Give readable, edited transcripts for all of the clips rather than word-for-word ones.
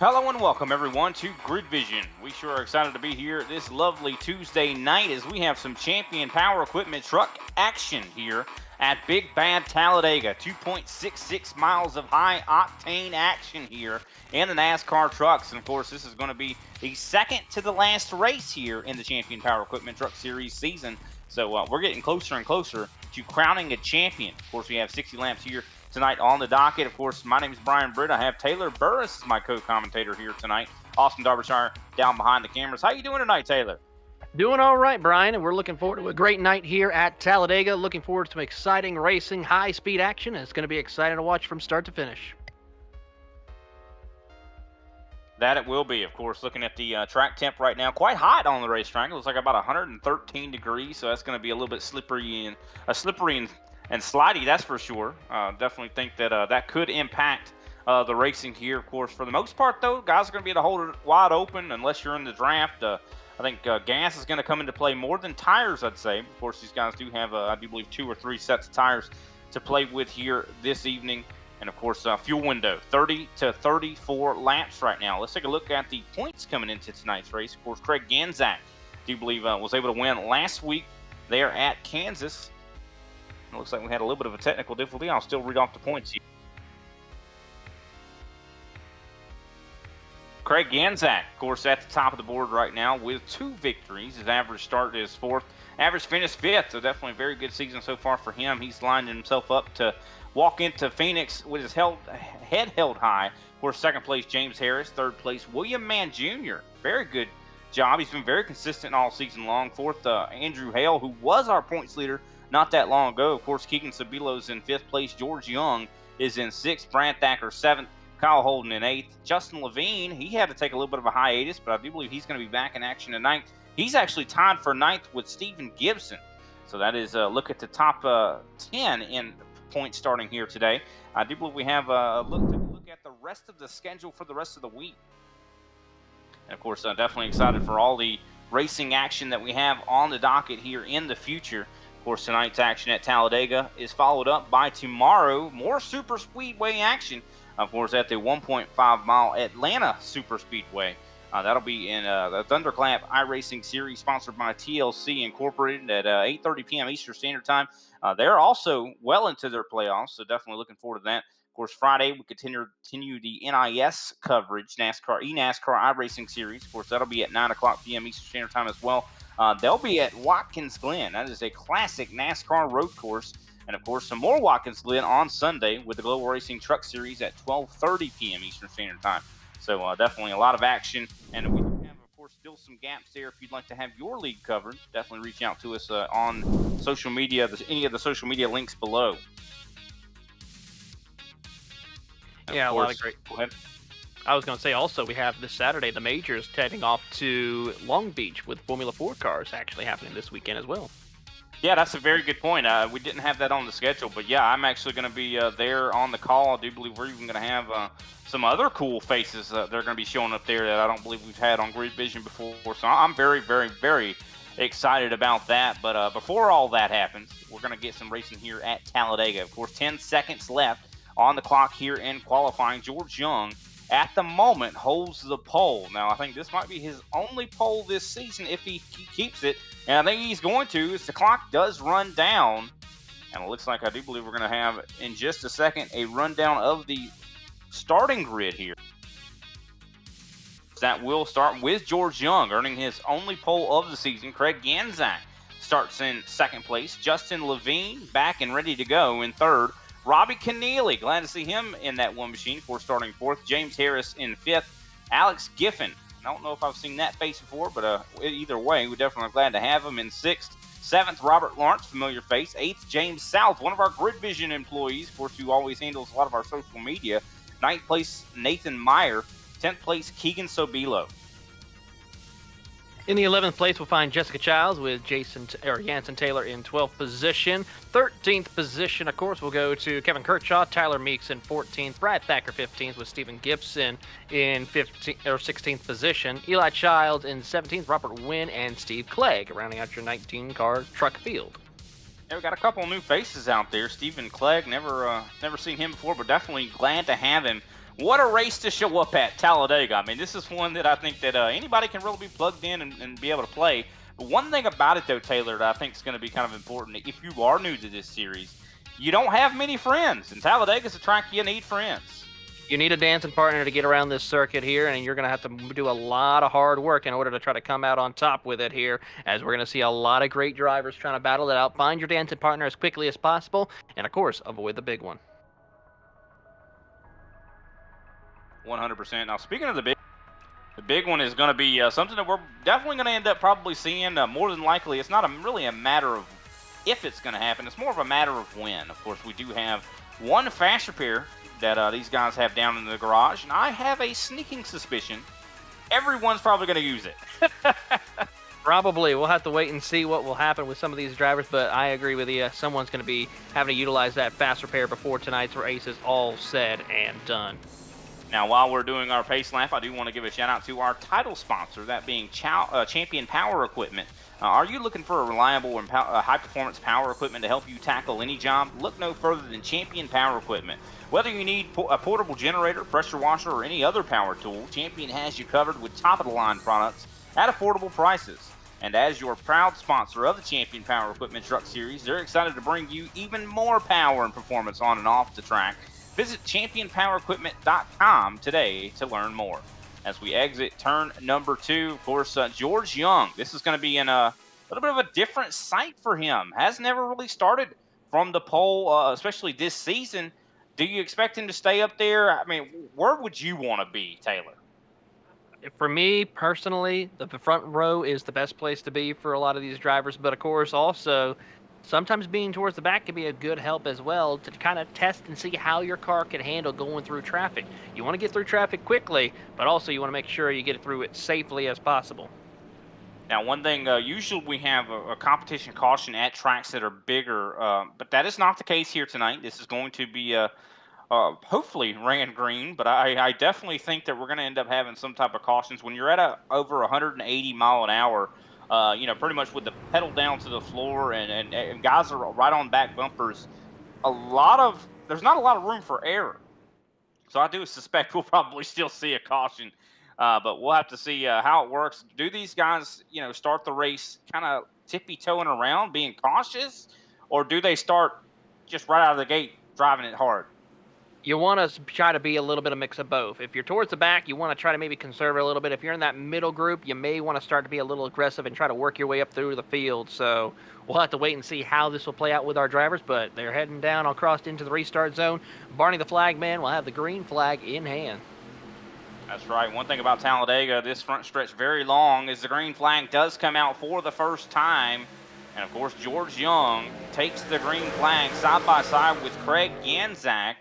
Hello and welcome everyone to Grid Vision. We sure are excited to be here this lovely Tuesday night as we have some Champion Power Equipment truck action here at Big Bad Talladega. 2.66 miles of high octane action here in the NASCAR trucks. And of course, this is going to be the second to the last race here in the Champion Power Equipment Truck Series season. So we're getting closer and closer to crowning a champion. Of course, we have 60 laps here tonight on the docket. Of course, my name is Brian Britt. I have Taylor Burris as my co-commentator here tonight. Austin Darbyshire down behind the cameras. How you doing tonight, Taylor? Doing all right, Brian, and we're looking forward to a great night here at Talladega. Looking forward to some exciting racing, high-speed action. It's going to be exciting to watch from start to finish. That it will be. Of course, looking at the track temp right now, quite hot on the racetrack. It looks like about 113 degrees, so that's going to be a little bit slippery and slidey, that's for sure. Definitely think that that could impact the racing here. Of course, for the most part, though, guys are going to be able to hold it wide open unless you're in the draft. I think gas is going to come into play more than tires, I'd say. Of course, these guys do have, I do believe, 2 or 3 sets of tires to play with here this evening. And, of course, fuel window, 30 to 34 laps right now. Let's take a look at the points coming into tonight's race. Of course, Craig Ganzak, I do believe, was able to win last week there at Kansas. It looks like we had a little bit of a technical difficulty. I'll still read off the points here. Craig Ganzak, of course, at the top of the board right now with 2 victories. His average start is 4th. Average finish 5th, so definitely a very good season so far for him. He's lined himself up to walk into Phoenix with his head held high. Of course, 2nd place, James Harris. 3rd place, William Mann Jr. Very good job. He's been very consistent all season long. 4th, Andrew Hale, who was our points leader not that long ago. Of course, Keegan Sabilo's in 5th place. George Young is in 6th. Brad Thacker 7th. Kyle Holden in 8th. Justin Levine, he had to take a little bit of a hiatus, but I do believe he's going to be back in action tonight. He's actually tied for 9th with Stephen Gibson. So that is a look at the top 10 in points starting here today. I do believe we have a look at the rest of the schedule for the rest of the week. And of course, definitely excited for all the racing action that we have on the docket here in the future. Of course, tonight's action at Talladega is followed up by tomorrow, more Superspeedway action. Of course, at the 1.5-mile Atlanta Superspeedway. That'll be in the Thunderclap iRacing Series, sponsored by TLC Incorporated at 8:30 p.m. Eastern Standard Time. They're also well into their playoffs, so definitely looking forward to that. Of course, Friday, we continue the NIS coverage, eNASCAR iRacing Series. Of course, that'll be at 9 o'clock p.m. Eastern Standard Time as well. They'll be at Watkins Glen. That is a classic NASCAR road course. And, of course, some more Watkins Glen on Sunday with the Global Racing Truck Series at 12:30 p.m. Eastern Standard Time. So definitely a lot of action. And we do have, of course, still some gaps there. If you'd like to have your league covered, definitely reach out to us on social media, any of the social media links below. Yeah, a lot of great. Go ahead. I was going to say also we have this Saturday the majors heading off to Long Beach with Formula 4 cars actually happening this weekend as well. Yeah, that's a very good point. We didn't have that on the schedule, but yeah, I'm actually going to be there on the call. I do believe we're even going to have some other cool faces that are going to be showing up there that I don't believe we've had on Grid Vision before. So I'm very, very, very excited about that. But before all that happens, we're going to get some racing here at Talladega. Of course, 10 seconds left on the clock here in qualifying. George Young, at the moment, holds the pole. Now, I think this might be his only pole this season if he keeps it. And I think he's going to, as the clock does run down. And it looks like I do believe we're going to have, in just a second, a rundown of the starting grid here. That will start with George Young, earning his only pole of the season. Craig Ganzak starts in 2nd place. Justin Levine back and ready to go in 3rd. Robbie Keneally, glad to see him in that one machine for starting 4th. James Harris in 5th. Alex Giffen, I don't know if I've seen that face before, but either way, we're definitely glad to have him in 6th. 7th, Robert Lawrence, familiar face. 8th, James South, one of our Grid Vision employees, of course, who always handles a lot of our social media. 9th place, Nathan Meyer. 10th place, Keegan Sobilo. In the 11th place, we'll find Jessica Childs with Jansen Taylor in 12th position. 13th position, of course, will go to Kevin Kirkshaw, Tyler Meeks in 14th, Brad Thacker 15th with Stephen Gibson in 16th position. Eli Childs in 17th, Robert Wynn and Steve Clegg, rounding out your 19-car truck field. Yeah, we got a couple of new faces out there. Stephen Clegg, never seen him before, but definitely glad to have him What a race to show up at, Talladega. I mean, this is one that I think that anybody can really be plugged in and be able to play. But one thing about it, though, Taylor, that I think is going to be kind of important, if you are new to this series, you don't have many friends. And Talladega's a track you need friends. You need a dancing partner to get around this circuit here, and you're going to have to do a lot of hard work in order to try to come out on top with it here, as we're going to see a lot of great drivers trying to battle it out. Find your dancing partner as quickly as possible, and, of course, avoid the big one. 100%. Now, speaking of the big one is going to be something that we're definitely going to end up probably seeing. More than likely, it's not really a matter of if it's going to happen. It's more of a matter of when. Of course, we do have one fast repair that these guys have down in the garage, and I have a sneaking suspicion everyone's probably going to use it. Probably. We'll have to wait and see what will happen with some of these drivers, but I agree with you. Someone's going to be having to utilize that fast repair before tonight's race is all said and done. Now, while we're doing our pace lap, I do want to give a shout-out to our title sponsor, that being Champion Power Equipment. Are you looking for a reliable and high-performance power equipment to help you tackle any job? Look no further than Champion Power Equipment. Whether you need a portable generator, pressure washer, or any other power tool, Champion has you covered with top-of-the-line products at affordable prices. And as your proud sponsor of the Champion Power Equipment Truck Series, they're excited to bring you even more power and performance on and off the track. Visit championpowerequipment.com today to learn more. As we exit turn number 2, of course, George Young. This is going to be in a little bit of a different sight for him. Has never really started from the pole, especially this season. Do you expect him to stay up there? I mean, where would you want to be, Taylor? For me, personally, the front row is the best place to be for a lot of these drivers. But, of course, also, sometimes being towards the back can be a good help as well to kind of test and see how your car can handle going through traffic. You want to get through traffic quickly, but also you want to make sure you get through it safely as possible. Now, one thing, usually we have a competition caution at tracks that are bigger, but that is not the case here tonight. This is going to be hopefully ran green, but I definitely think that we're going to end up having some type of cautions. When you're at over 180 mile an hour, pretty much with the pedal down to the floor and guys are right on back bumpers, there's not a lot of room for error. So I do suspect we'll probably still see a caution, but we'll have to see how it works. Do these guys, start the race kind of tippy-toeing around, being cautious, or do they start just right out of the gate driving it hard? You want to try to be a little bit of mix of both. If you're towards the back, you want to try to maybe conserve it a little bit. If you're in that middle group, you may want to start to be a little aggressive and try to work your way up through the field. So we'll have to wait and see how this will play out with our drivers, but they're heading down across into the restart zone. Barney the flag man will have the green flag in hand. That's right. One thing about Talladega, this front stretch very long, is the green flag does come out for the first time. And, of course, George Young takes the green flag side by side with Craig Ganzak.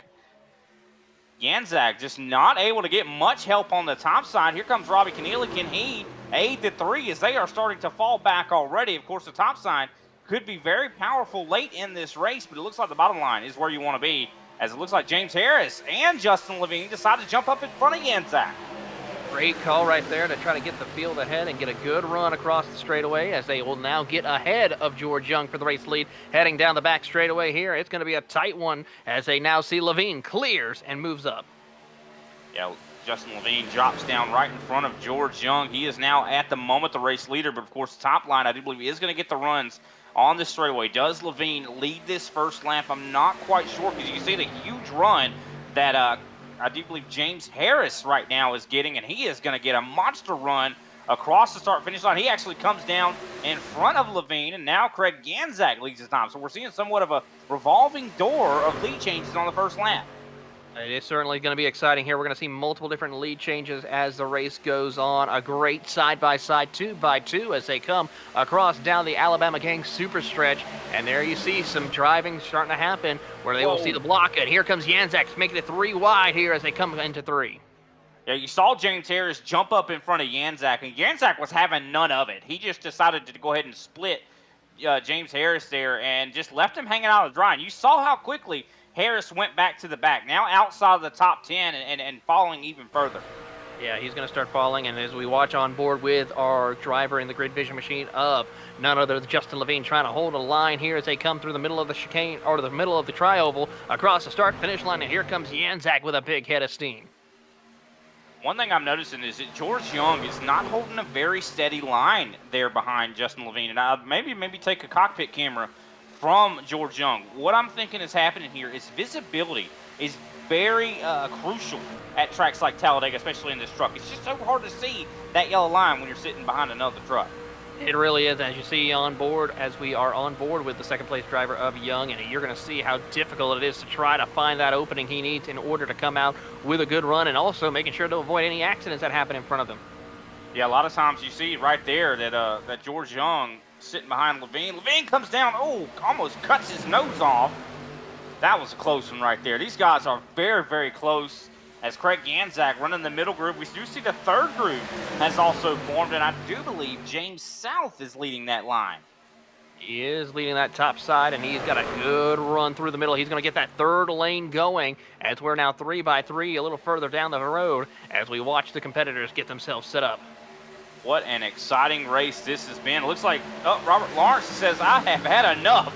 Ganzak just not able to get much help on the top side. Here comes Robbie Keneally. Can he aid the 3 as they are starting to fall back already? Of course, the top side could be very powerful late in this race, but it looks like the bottom line is where you want to be, as it looks like James Harris and Justin Levine decided to jump up in front of Ganzak. Great call right there to try to get the field ahead and get a good run across the straightaway, as they will now get ahead of George Young for the race lead. Heading down the back straightaway here, it's going to be a tight one as they now see Levine clears and moves up. Yeah, Justin Levine drops down right in front of George Young. He is now at the moment the race leader, but of course the top line I do believe is going to get the runs on this straightaway. Does Levine lead this first lap? I'm not quite sure, because you can see the huge run that I do believe James Harris right now is getting, and he is going to get a monster run across the start-finish line. He actually comes down in front of Levine, and now Craig Ganzak leads his time. So we're seeing somewhat of a revolving door of lead changes on the first lap. It is certainly going to be exciting here. We're going to see multiple different lead changes as the race goes on. A great side-by-side 2x2 as they come across down the Alabama Gang super stretch. And there you see some driving starting to happen where they will see the block. And here comes Ganzak making it 3 wide here as they come into 3. Yeah, you saw James Harris jump up in front of Ganzak, and Ganzak was having none of it. He just decided to go ahead and split James Harris there and just left him hanging out to dry. And you saw how quickly Harris went back to the back, now outside of the top 10 and falling even further. Yeah, he's going to start falling, and as we watch on board with our driver in the grid vision machine of none other than Justin Levine trying to hold a line here as they come through the middle of the chicane, or the middle of the tri-oval, across the start-finish line, and here comes Ganzak with a big head of steam. One thing I'm noticing is that George Young is not holding a very steady line there behind Justin Levine. And I'll maybe take a cockpit camera from George Young. What I'm thinking is happening here is visibility is very crucial at tracks like Talladega, especially in this truck. It's just so hard to see that yellow line when you're sitting behind another truck. It really is, as you see on board, as we are on board with the second place driver of Young, and you're going to see how difficult it is to try to find that opening he needs in order to come out with a good run, and also making sure to avoid any accidents that happen in front of him. Yeah, a lot of times you see right there that George Young sitting behind Levine. Levine comes down, almost cuts his nose off. That was a close one right there. These guys are very, very close. As Craig Ganzak running the middle group, we do see the third group has also formed, and I do believe James South is leading that line. He is leading that top side, and he's got a good run through the middle. He's going to get that third lane going as we're now 3 by 3 a little further down the road as we watch the competitors get themselves set up. What an exciting race this has been. It looks like Robert Lawrence says, I have had enough.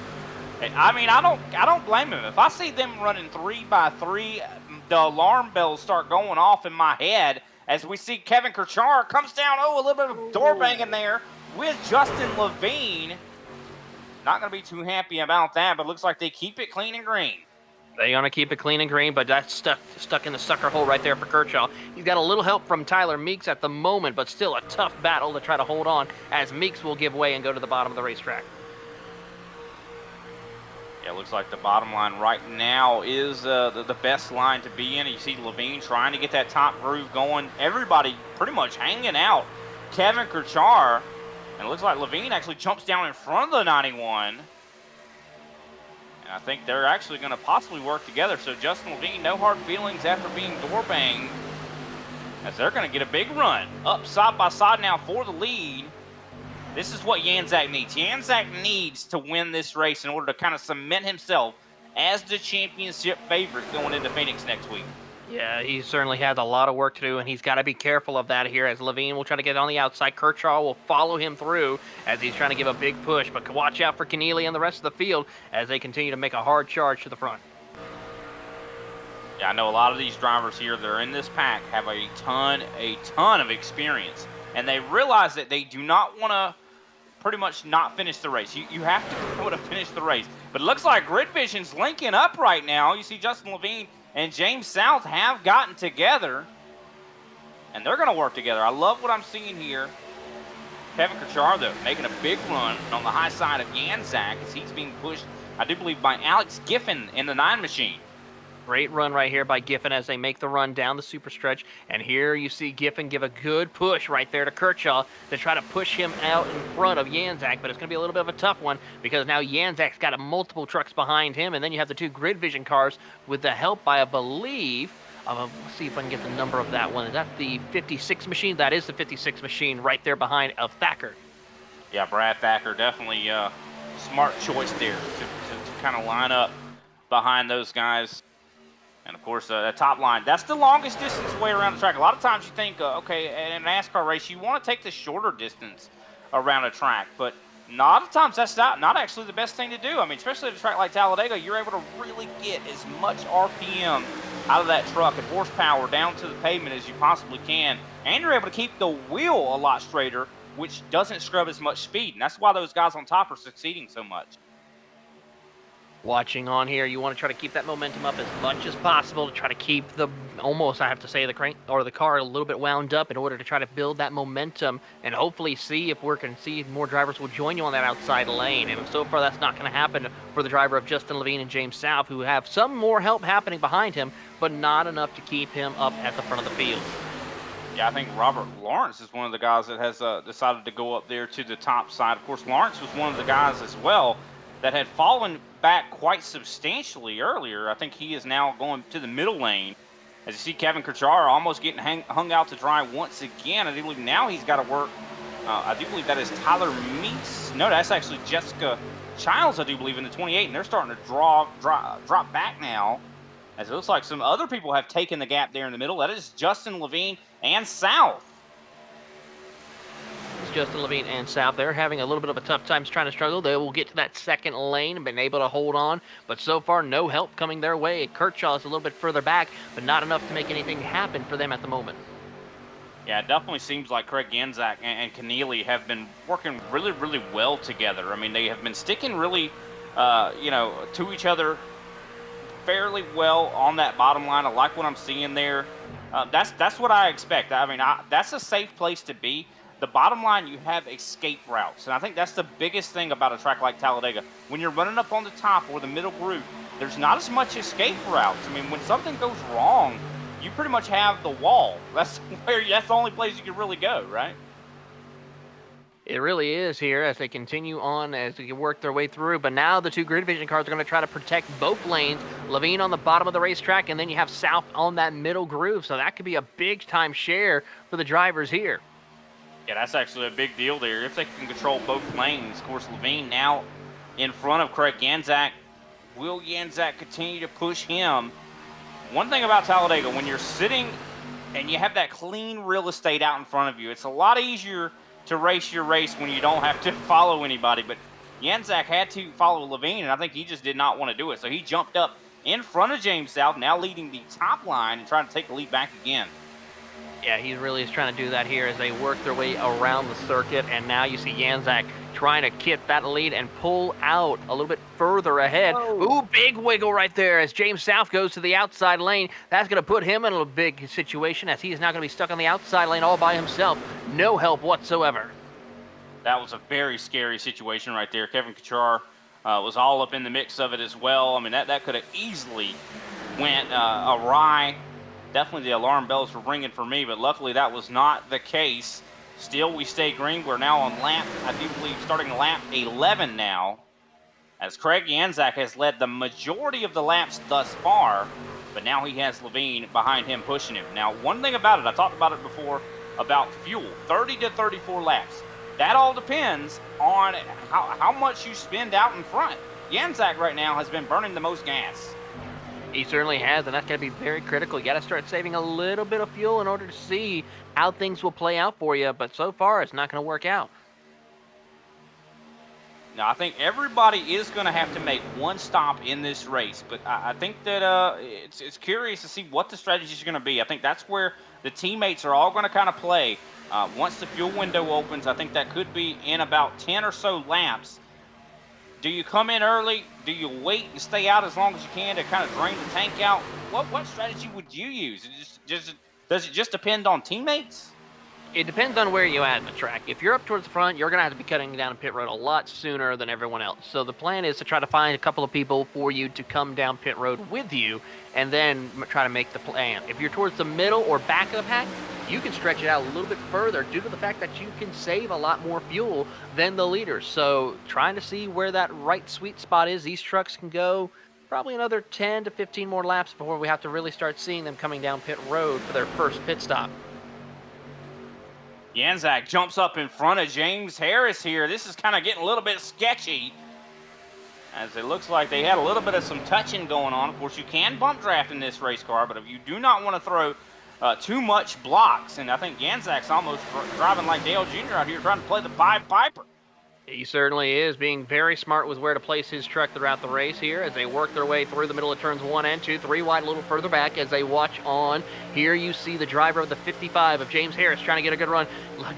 I mean, I don't blame him. If I see them running 3 by 3, the alarm bells start going off in my head as we see Kevin Kirchar comes down. A little bit of door banging there with Justin Levine. Not going to be too happy about that, but looks like they keep it clean and green. They're going to keep it clean and green, but that's stuck in the sucker hole right there for Kershaw. He's got a little help from Tyler Meeks at the moment, but still a tough battle to try to hold on as Meeks will give way and go to the bottom of the racetrack. Yeah, it looks like the bottom line right now is the best line to be in. You see Levine trying to get that top groove going. Everybody pretty much hanging out. Kevin Kirchar, and it looks like Levine actually jumps down in front of the 91. And I think they're actually going to possibly work together. So Justin Levine, no hard feelings after being door banged, as they're going to get a big run. Up side by side now for the lead. This is what Janczak needs. Janczak needs to win this race in order to kind of cement himself as the championship favorite going into Phoenix next week. Yeah, he certainly has a lot of work to do, and he's got to be careful of that here as Levine will try to get on the outside. Kershaw will follow him through as he's trying to give a big push, but watch out for Keneally and the rest of the field as they continue to make a hard charge to the front. Yeah, I know a lot of these drivers here that are in this pack have a ton of experience, and they realize that they do not want to pretty much not finish the race. You have to be able to finish the race. But it looks like Grid Vision's linking up right now. You see Justin Levine and James South have gotten together, and they're going to work together. I love what I'm seeing here. Kevin Kirchar, though, making a big run on the high side of Janczak as he's being pushed, I do believe, by Alex Giffen in the 9 machine. Great run right here by Giffen as they make the run down the super stretch. And here you see Giffen give a good push right there to Kershaw to try to push him out in front of Janczak. But it's going to be a little bit of a tough one because now Janczak's got multiple trucks behind him. And then you have the 2 Grid Vision cars with the help, I believe, let's see if I can get the number of that one. Is that the 56 machine? That is the 56 machine right there behind of Thacker. Yeah, Brad Thacker, definitely smart choice there to kind of line up behind those guys. And, of course, the top line, that's the longest distance way around the track. A lot of times you think, okay, in a NASCAR race, you want to take the shorter distance around a track. But a lot of times that's not actually the best thing to do. I mean, especially at a track like Talladega, you're able to really get as much RPM out of that truck and horsepower down to the pavement as you possibly can. And you're able to keep the wheel a lot straighter, which doesn't scrub as much speed. And that's why those guys on top are succeeding so much. Watching on here, you want to try to keep that momentum up as much as possible to try to keep the the crank or the car a little bit wound up in order to try to build that momentum and hopefully see if we can see more drivers will join you on that outside lane. And so far, that's not going to happen for the driver of Justin Levine and James South, who have some more help happening behind him, but not enough to keep him up at the front of the field. Yeah, I think Robert Lawrence is one of the guys that has decided to go up there to the top side. Of course, Lawrence was one of the guys as well that had fallen back quite substantially earlier. I think he is now going to the middle lane. As you see Kevin Kirchar almost getting hung out to dry once again. I do believe now he's got to work. I do believe that is Tyler Meeks. No, that's actually Jessica Childs, I do believe, in the 28. And they're starting to drop back now. As it looks like some other people have taken the gap there in the middle. That is Justin Levine and South. Justin Levine and South, they're having a little bit of a tough time trying to struggle. They will get to that second lane and been able to hold on, but so far no help coming their way. Kershaw is a little bit further back, but not enough to make anything happen for them at the moment. Yeah, it definitely seems like Craig Ganzak and Keneally have been working really, really well together. I mean, they have been sticking really, to each other fairly well on that bottom line. I like what I'm seeing there. That's what I expect. I mean, that's a safe place to be. The bottom line, you have escape routes, and I think that's the biggest thing about a track like Talladega. When you're running up on the top or the middle group, there's not as much escape routes. I mean, when something goes wrong, you pretty much have the wall. That's that's the only place you can really go, right? It really is here as they continue on as they work their way through. But now the two grid vision cars are going to try to protect both lanes. Levine on the bottom of the racetrack, and then you have South on that middle groove. So that could be a big time share for the drivers here. Yeah, that's actually a big deal there. If they can control both lanes, of course, Levine now in front of Craig Ganzak. Will Ganzak continue to push him? One thing about Talladega, when you're sitting and you have that clean real estate out in front of you, it's a lot easier to race your race when you don't have to follow anybody. But Ganzak had to follow Levine, and I think he just did not want to do it. So he jumped up in front of James South, now leading the top line and trying to take the lead back again. Yeah, he really is trying to do that here as they work their way around the circuit. And now you see Ganzak trying to get that lead and pull out a little bit further ahead. Oh. Ooh, big wiggle right there as James South goes to the outside lane. That's going to put him in a big situation as he is now going to be stuck on the outside lane all by himself. No help whatsoever. That was a very scary situation right there. Kevin Kuchar was all up in the mix of it as well. I mean, that could have easily went awry. Definitely the alarm bells were ringing for me, but luckily that was not the case. Still, we stay green. We're now on lap, I do believe, starting lap 11 now, as Craig Ganzak has led the majority of the laps thus far, but now he has Levine behind him pushing him. Now, one thing about it, I talked about it before, about fuel, 30 to 34 laps. That all depends on how much you spend out in front. Ganzak right now has been burning the most gas. He certainly has, and that's going to be very critical. You got to start saving a little bit of fuel in order to see how things will play out for you, but so far it's not going to work out. Now, I think everybody is going to have to make one stop in this race, but I think that it's curious to see what the strategies are going to be. I think that's where the teammates are all going to kind of play. Once the fuel window opens, I think that could be in about 10 or so laps. Do you come in early? Do you wait and stay out as long as you can to kind of drain the tank out? What strategy would you use? Does it just depend on teammates? It depends on where you at in the track. If you're up towards the front, you're going to have to be cutting down pit road a lot sooner than everyone else. So the plan is to try to find a couple of people for you to come down pit road with you and then try to make the plan. If you're towards the middle or back of the pack, you can stretch it out a little bit further due to the fact that you can save a lot more fuel than the leaders. So trying to see where that right sweet spot is. These trucks can go probably another 10 to 15 more laps before we have to really start seeing them coming down pit road for their first pit stop. Ganzak jumps up in front of James Harris here. This is kind of getting a little bit sketchy, as it looks like they had a little bit of some touching going on. Of course, you can bump draft in this race car, but if you do not want to throw too much blocks, and I think Ganzak's almost driving like Dale Jr. out here trying to play the Pied Piper. He certainly is being very smart with where to place his truck throughout the race here as they work their way through the middle of turns 1 and 2, 3 wide a little further back as they watch on. Here you see the driver of the 55 of James Harris trying to get a good run.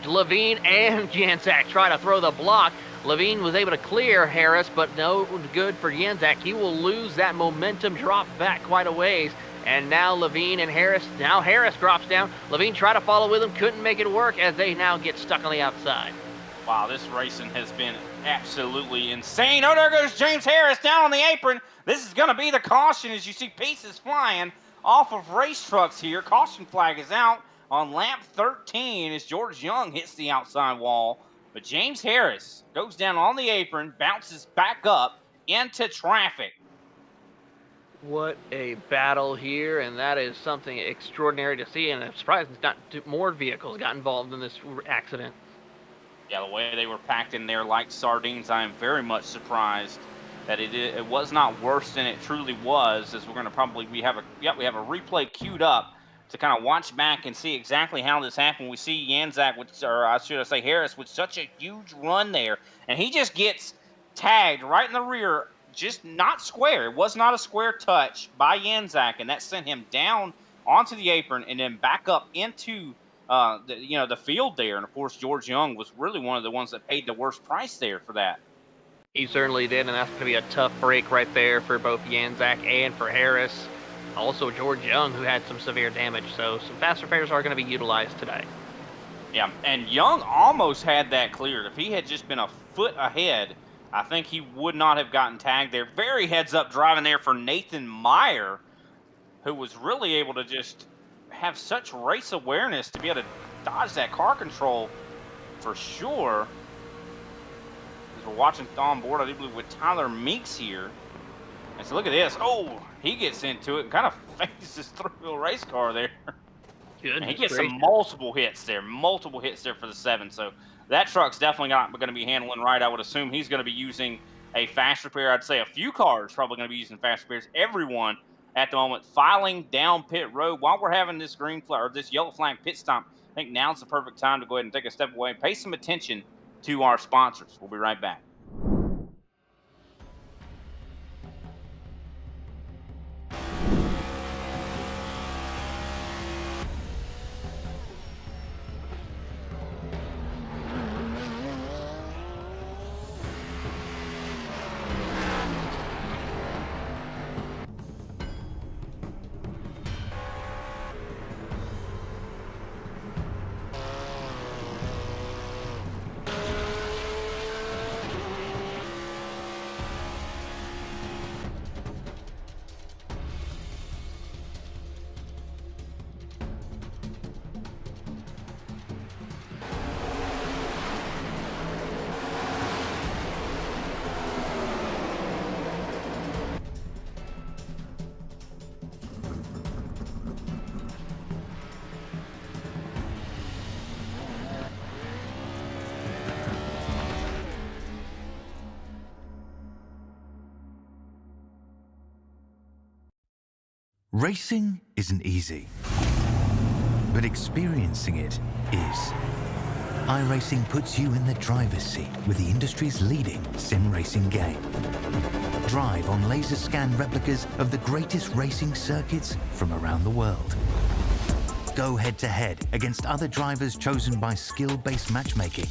Levine and Ganzak try to throw the block. Levine was able to clear Harris, but no good for Ganzak. He will lose that momentum, drop back quite a ways. And now Levine and Harris, now Harris drops down. Levine tried to follow with him, couldn't make it work as they now get stuck on the outside. Wow, this racing has been absolutely insane. Oh, there goes James Harris down on the apron. This is going to be the caution as you see pieces flying off of race trucks here. Caution flag is out on lap 13 as George Young hits the outside wall. But James Harris goes down on the apron, bounces back up into traffic. What a battle here, and that is something extraordinary to see, and I'm surprised not more vehicles got involved in this accident. Yeah, the way they were packed in there like sardines, I am very much surprised that it was not worse than it truly was. As we're going to we have a replay queued up to kind of watch back and see exactly how this happened. We see Ganzak, or I should say Harris, with such a huge run there, and he just gets tagged right in the rear, just not square. It was not a square touch by Ganzak, and that sent him down onto the apron and then back up into the field there. And of course, George Young was really one of the ones that paid the worst price there for that. He certainly did, and that's going to be a tough break right there for both Janzak and for Harris. Also, George Young, who had some severe damage. So some fast repairs are going to be utilized today. Yeah, and Young almost had that cleared. If he had just been a foot ahead, I think he would not have gotten tagged there. Very heads-up driving there for Nathan Meyer, who was really able to just have such race awareness to be able to dodge that car control for sure. As we're watching on board, I do believe, with Tyler Meeks here. And so look at this. Oh, he gets into it and kind of faces through a race car there. And he gets some multiple hits there for the 7. So that truck's definitely not going to be handling right. I would assume he's going to be using a fast repair. I'd say a few cars probably going to be using fast repairs. Everyone at the moment filing down pit road while we're having this green flag or this yellow flag pit stop. I think now's the perfect time to go ahead and take a step away and pay some attention to our sponsors. We'll be right back. Racing isn't easy, but experiencing it is. iRacing puts you in the driver's seat with the industry's leading sim racing game. Drive on laser scan replicas of the greatest racing circuits from around the world. Go head-to-head against other drivers chosen by skill-based matchmaking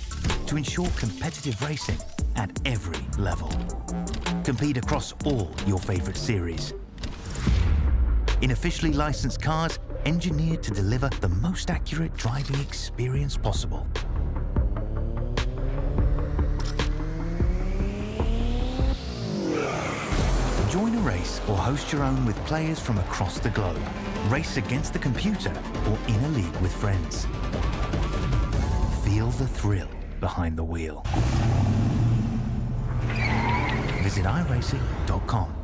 to ensure competitive racing at every level. Compete across all your favorite series in officially licensed cars engineered to deliver the most accurate driving experience possible. Join a race or host your own with players from across the globe. Race against the computer or in a league with friends. Feel the thrill behind the wheel. Visit iRacing.com.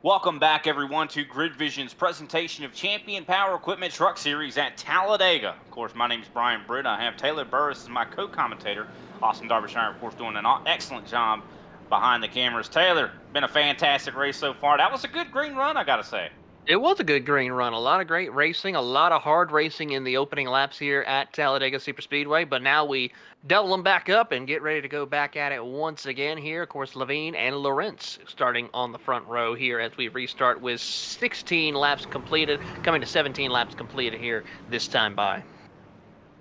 Welcome back, everyone, to Grid Vision's presentation of Champion Power Equipment Truck Series at Talladega. Of course, my name is Brian Britt. I have Taylor Burris as my co-commentator. Austin Darbyshire, of course, doing an excellent job behind the cameras. Taylor, been a fantastic race so far. That was a good green run, I got to say. It was a good green run. A lot of great racing, a lot of hard racing in the opening laps here at Talladega Superspeedway. But now we double them back up and get ready to go back at it once again here. Of course, Levine and Lawrence starting on the front row here as we restart with 16 laps completed, coming to 17 laps completed here this time by.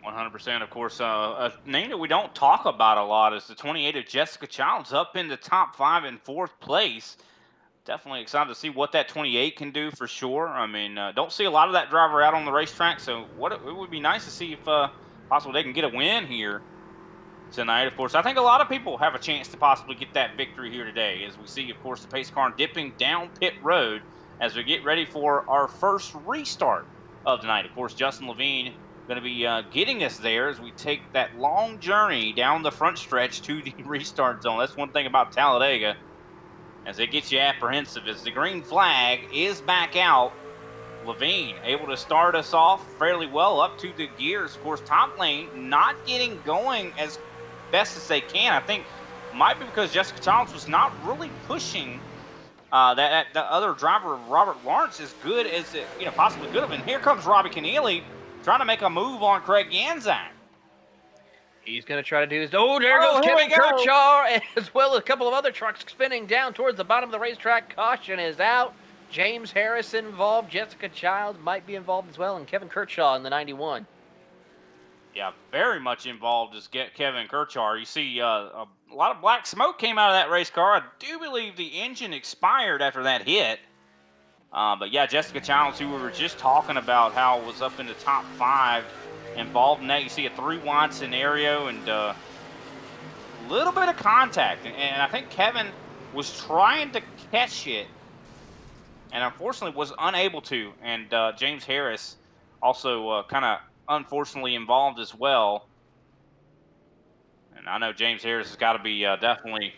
100%. Of course, a name that we don't talk about a lot is the 28 of Jessica Childs up in the top 5 in 4th place. Definitely excited to see what that 28 can do for sure. I mean, don't see a lot of that driver out on the racetrack, so it would be nice to see if possibly they can get a win here tonight. Of course, I think a lot of people have a chance to possibly get that victory here today, as we see, of course, the pace car dipping down pit road as we get ready for our first restart of the night. Of course, Justin Levine going to be getting us there as we take that long journey down the front stretch to the restart zone. That's one thing about Talladega, as it gets you apprehensive, as the green flag is back out. Levine able to start us off fairly well up to the gears. Of course, top lane not getting going as best as they can. I think might be because Jessica Childs was not really pushing that the other driver, Robert Lawrence, as good as it, possibly could have. And here comes Robbie Keneally trying to make a move on Craig Yanzak. He's going to try to do his... Oh, there goes Kevin Kirchhoff, as well as a couple of other trucks spinning down towards the bottom of the racetrack. Caution is out. James Harris involved. Jessica Childs might be involved as well. And Kevin Kirchhoff in the 91. Yeah, very much involved is Kevin Kirchhoff. You see a lot of black smoke came out of that race car. I do believe the engine expired after that hit. But yeah, Jessica Childs, who we were just talking about how it was up in the top 5, involved in that. You see a 3-wide scenario and a little bit of contact. And I think Kevin was trying to catch it and unfortunately was unable to. And James Harris also kind of unfortunately involved as well. And I know James Harris has got to be definitely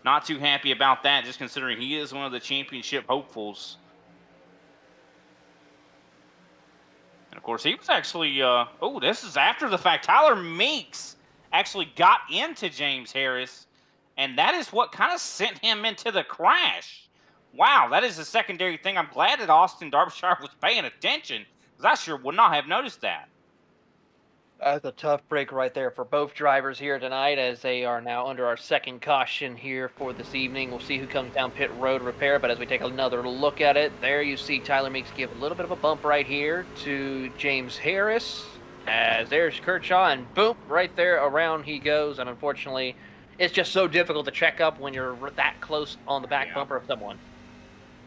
not too happy about that, just considering he is one of the championship hopefuls. And of course, he was actually, this is after the fact. Tyler Meeks actually got into James Harris, and that is what kind of sent him into the crash. Wow, that is a secondary thing. I'm glad that Austin Derbyshire was paying attention, because I sure would not have noticed that. That's a tough break right there for both drivers here tonight, as they are now under our second caution here for this evening. We'll see who comes down pit road repair, but as we take another look at it, there you see Tyler Meeks give a little bit of a bump right here to James Harris, as there's Kirchhoff, and boom, right there around he goes. And unfortunately, it's just so difficult to check up when you're that close on the back bumper of someone.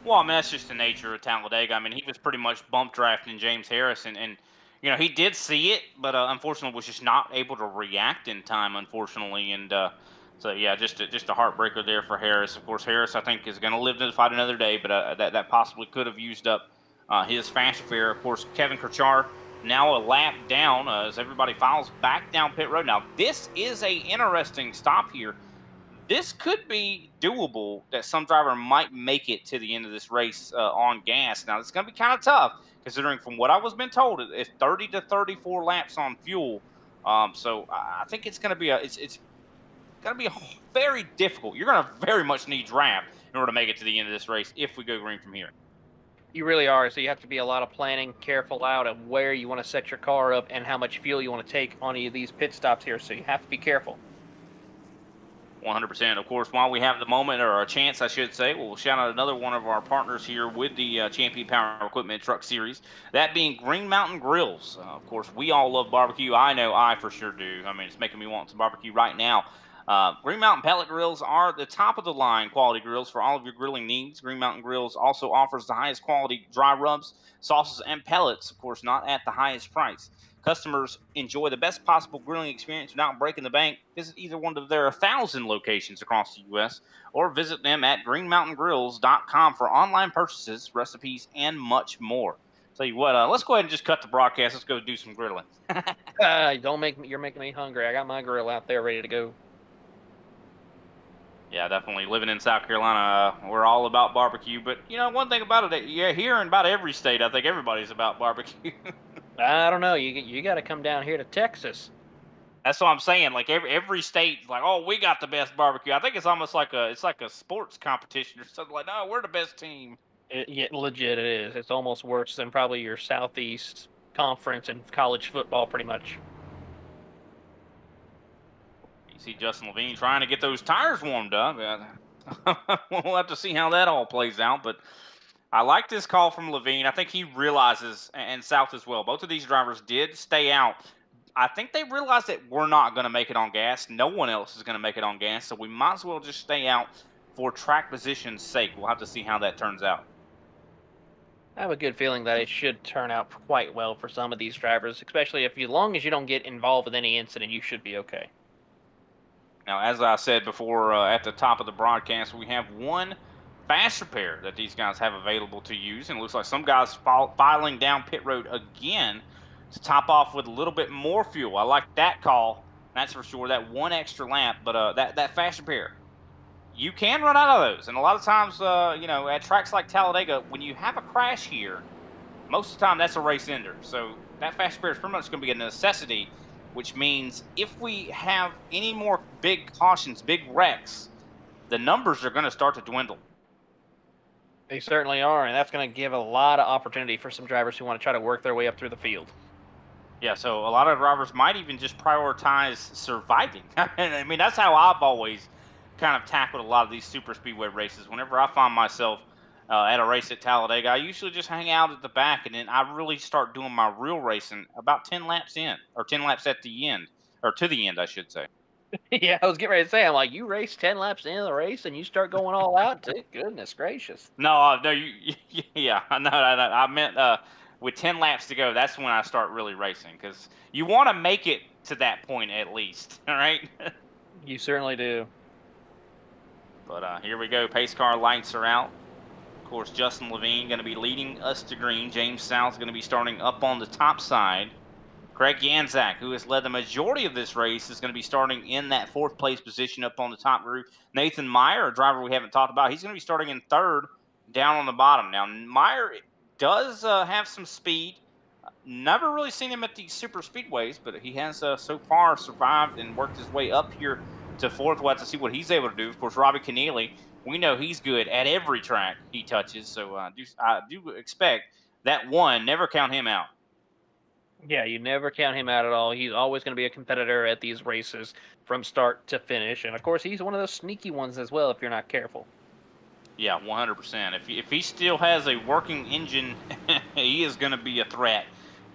Well, I mean, that's just the nature of Talladega. I mean, he was pretty much bump drafting James Harris, and he did see it, but unfortunately was just not able to react in time, unfortunately. And so, yeah, just a heartbreaker there for Harris. Of course, Harris, I think, is going to live to fight another day, but that possibly could have used up his fast fare. Of course, Kevin Kirchhoff now a lap down as everybody files back down pit road. Now, this is a interesting stop here. This could be doable, that some driver might make it to the end of this race on gas. Now, it's going to be kind of tough, considering from what I was been told, it's 30 to 34 laps on fuel. So I think it's going to be it's going to be very difficult. You're going to very much need draft in order to make it to the end of this race if we go green from here. You really are. So you have to be a lot of planning, careful out of where you want to set your car up and how much fuel you want to take on any of these pit stops here. So you have to be careful. 100%. Of course, while we have the moment, or a chance, I should say, we'll shout out another one of our partners here with the Champion Power Equipment Truck Series, that being Green Mountain Grills. Of course, we all love barbecue. I know I for sure do. I mean, it's making me want some barbecue right now. Green Mountain Pellet Grills are the top-of-the-line quality grills for all of your grilling needs. Green Mountain Grills also offers the highest quality dry rubs, sauces, and pellets, of course, not at the highest price. Customers enjoy the best possible grilling experience without breaking the bank. Visit either one of their 1,000 locations across the U.S. or visit them at greenmountaingrills.com for online purchases, recipes, and much more. Tell you what, let's go ahead and just cut the broadcast. Let's go do some grilling. You're making me hungry. I got my grill out there ready to go. Yeah, definitely. Living in South Carolina, we're all about barbecue. But, one thing about it, here in about every state, I think everybody's about barbecue. I don't know. You got to come down here to Texas. That's what I'm saying. Like every state's like, oh, we got the best barbecue. I think it's almost like a sports competition or something like, no, we're the best team. Legit, it is. It's almost worse than probably your Southeast Conference in college football, pretty much. You see Justin Levine trying to get those tires warmed up. We'll have to see how that all plays out, but I like this call from Levine. I think he realizes, and South as well, both of these drivers did stay out. I think they realized that we're not going to make it on gas. No one else is going to make it on gas, so we might as well just stay out. for track position's sake. We'll have to see how that turns out. I have a good feeling that it should turn out quite well for some of these drivers, especially if, as long as you don't get involved with any incident, you should be okay. Now, as I said before at the top of the broadcast, we have one fast repair that these guys have available to use, and it looks like some guys filing down pit road again to top off with a little bit more fuel. I like that call, that's for sure. That one extra lap, but that fast repair, you can run out of those, and a lot of times, at tracks like Talladega, when you have a crash here, most of the time that's a race ender. So that fast repair is pretty much going to be a necessity, which means if we have any more big cautions, big wrecks, the numbers are going to start to dwindle. They certainly are, and that's going to give a lot of opportunity for some drivers who want to try to work their way up through the field. Yeah, so a lot of drivers might even just prioritize surviving. I mean, that's how I've always kind of tackled a lot of these super speedway races. Whenever I find myself at a race at Talladega, I usually just hang out at the back, and then I really start doing my real racing about 10 laps in, or 10 laps at the end, or to the end, I should say. Yeah, I was getting ready to say, I'm like, you race 10 laps into the race and you start going all out? Goodness gracious. No, yeah, no, I meant with 10 laps to go, that's when I start really racing, because you want to make it to that point at least, all right? You certainly do. But here we go. Pace car lights are out. Of course, Justin Levine going to be leading us to green. James South going to be starting up on the top side. Craig Yanzak, who has led the majority of this race, is going to be starting in that fourth place position up on the top group. Nathan Meyer, a driver we haven't talked about, he's going to be starting in third down on the bottom. Now, Meyer does have some speed. Never really seen him at these super speedways, but he has so far survived and worked his way up here to fourth. We'll have to see what he's able to do. Of course, Robbie Keneally, we know he's good at every track he touches, so I do expect that one, never count him out. Yeah, you never count him out at all. He's always going to be a competitor at these races from start to finish. And, of course, he's one of those sneaky ones as well if you're not careful. Yeah, 100%. If he still has a working engine, he is going to be a threat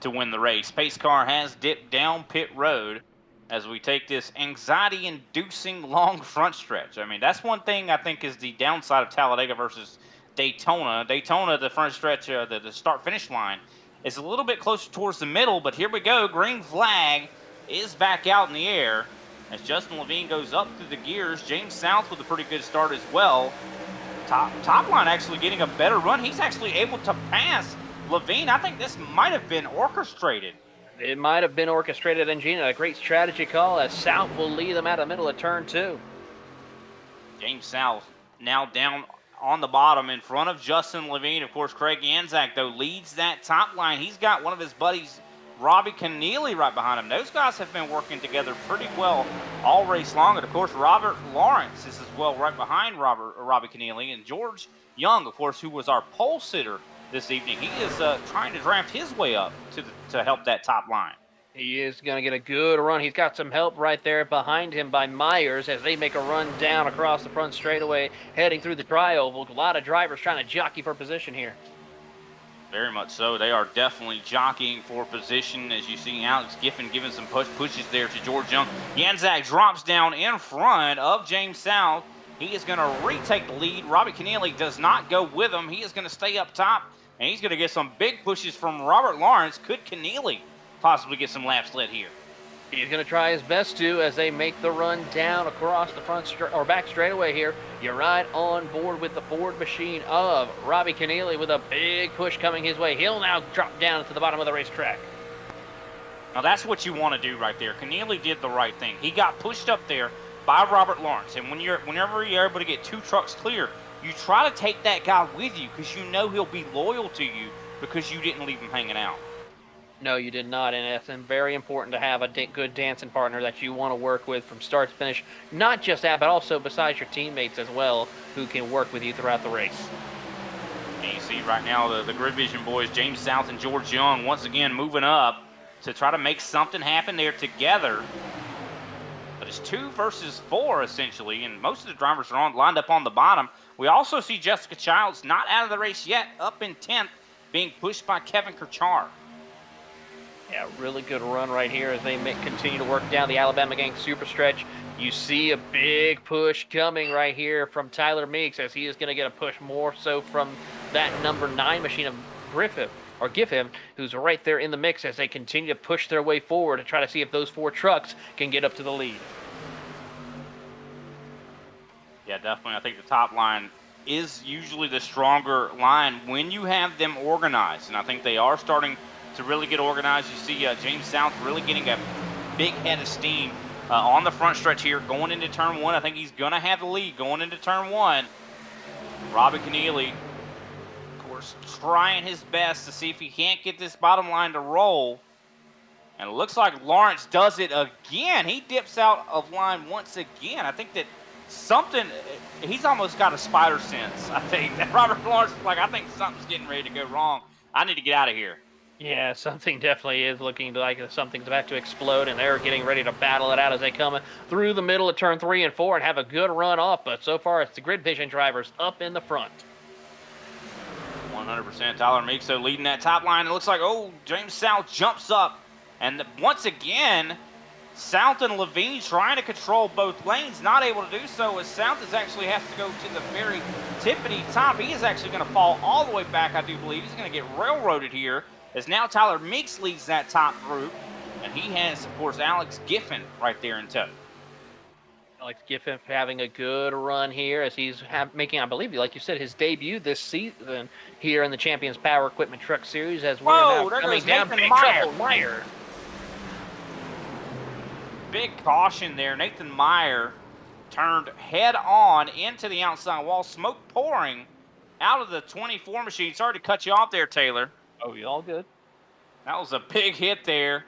to win the race. Pace car has dipped down pit road as we take this anxiety-inducing long front stretch. I mean, that's one thing I think is the downside of Talladega versus Daytona. Daytona, the front stretch, the start-finish line, is a little bit closer towards the middle, but here we go. Green flag is back out in the air as Justin Levine goes up through the gears. James South with a pretty good start as well. Top line actually getting a better run. He's actually able to pass Levine. I think this might have been orchestrated. It might have been orchestrated, and Gina, a great strategy call as South will lead them out of the middle of turn 2. James South now down on the bottom in front of Justin Levine. Of course, Craig Anzac, though, leads that top line. He's got one of his buddies, Robbie Keneally, right behind him. Those guys have been working together pretty well all race long. And, of course, Robert Lawrence is as well right behind Robbie Keneally. And George Young, of course, who was our pole sitter this evening, he is trying to draft his way up to help that top line. He is going to get a good run. He's got some help right there behind him by Myers as they make a run down across the front straightaway, heading through the tri-oval. A lot of drivers trying to jockey for position here. Very much so. They are definitely jockeying for position. As you see, Alex Giffen giving some pushes there to George Young. Yanzak drops down in front of James South. He is going to retake the lead. Robbie Keneally does not go with him. He is going to stay up top, and he's going to get some big pushes from Robert Lawrence. Could Keneally possibly get some laps led here? He's going to try his best to as they make the run down across the front or back straightaway here. You're right on board with the Ford machine of Robbie Keneally with a big push coming his way. He'll now drop down to the bottom of the racetrack. Now that's what you want to do right there. Keneally did the right thing. He got pushed up there by Robert Lawrence, and whenever you're able to get two trucks clear, you try to take that guy with you because you know he'll be loyal to you because you didn't leave him hanging out. No, you did not, and it's very important to have a good dancing partner that you want to work with from start to finish. Not just that, but also besides your teammates as well, who can work with you throughout the race. And you see right now the Grid Vision boys, James South and George Young, once again moving up to try to make something happen there together. But it's 2 versus 4, essentially, and most of the drivers are lined up on the bottom. We also see Jessica Childs not out of the race yet, up in 10th, being pushed by Kevin Kirchard. Yeah, really good run right here as they continue to work down the Alabama Gang super stretch. You see a big push coming right here from Tyler Meeks as he is going to get a push more so from that number 9 machine of Giffin, who's right there in the mix as they continue to push their way forward to try to see if those 4 trucks can get up to the lead. Yeah, definitely. I think the top line is usually the stronger line when you have them organized, and I think they are starting to really get organized. You see James South really getting a big head of steam on the front stretch here going into turn 1. I think he's going to have the lead going into turn 1. Robbie Keneally, of course, trying his best to see if he can't get this bottom line to roll. And it looks like Lawrence does it again. He dips out of line once again. I think that he's almost got a spider sense, I think. That Robert Lawrence is like, I think something's getting ready to go wrong. I need to get out of here. Yeah, something definitely is looking like something's about to explode, and they're getting ready to battle it out as they come through the middle of turn 3 and 4 and have a good run off. But so far, it's the Grid Vision drivers up in the front. 100%. Tyler Meeks, though, leading that top line. It looks like, James South jumps up. And once again, South and Levine trying to control both lanes, not able to do so, as South actually has to go to the very tippity top. He is actually going to fall all the way back, I do believe. He's going to get railroaded here, as now Tyler Meeks leads that top group. And he has, of course, Alex Giffin right there in tow. Alex Giffin having a good run here as he's making, I believe, like you said, his debut this season here in the Champions Power Equipment Truck Series as we're now coming down. Big trouble, Meyer. Big caution there. Nathan Meyer turned head on into the outside wall, smoke pouring out of the 24 machine. Sorry to cut you off there, Taylor. Oh, you all good? That was a big hit there.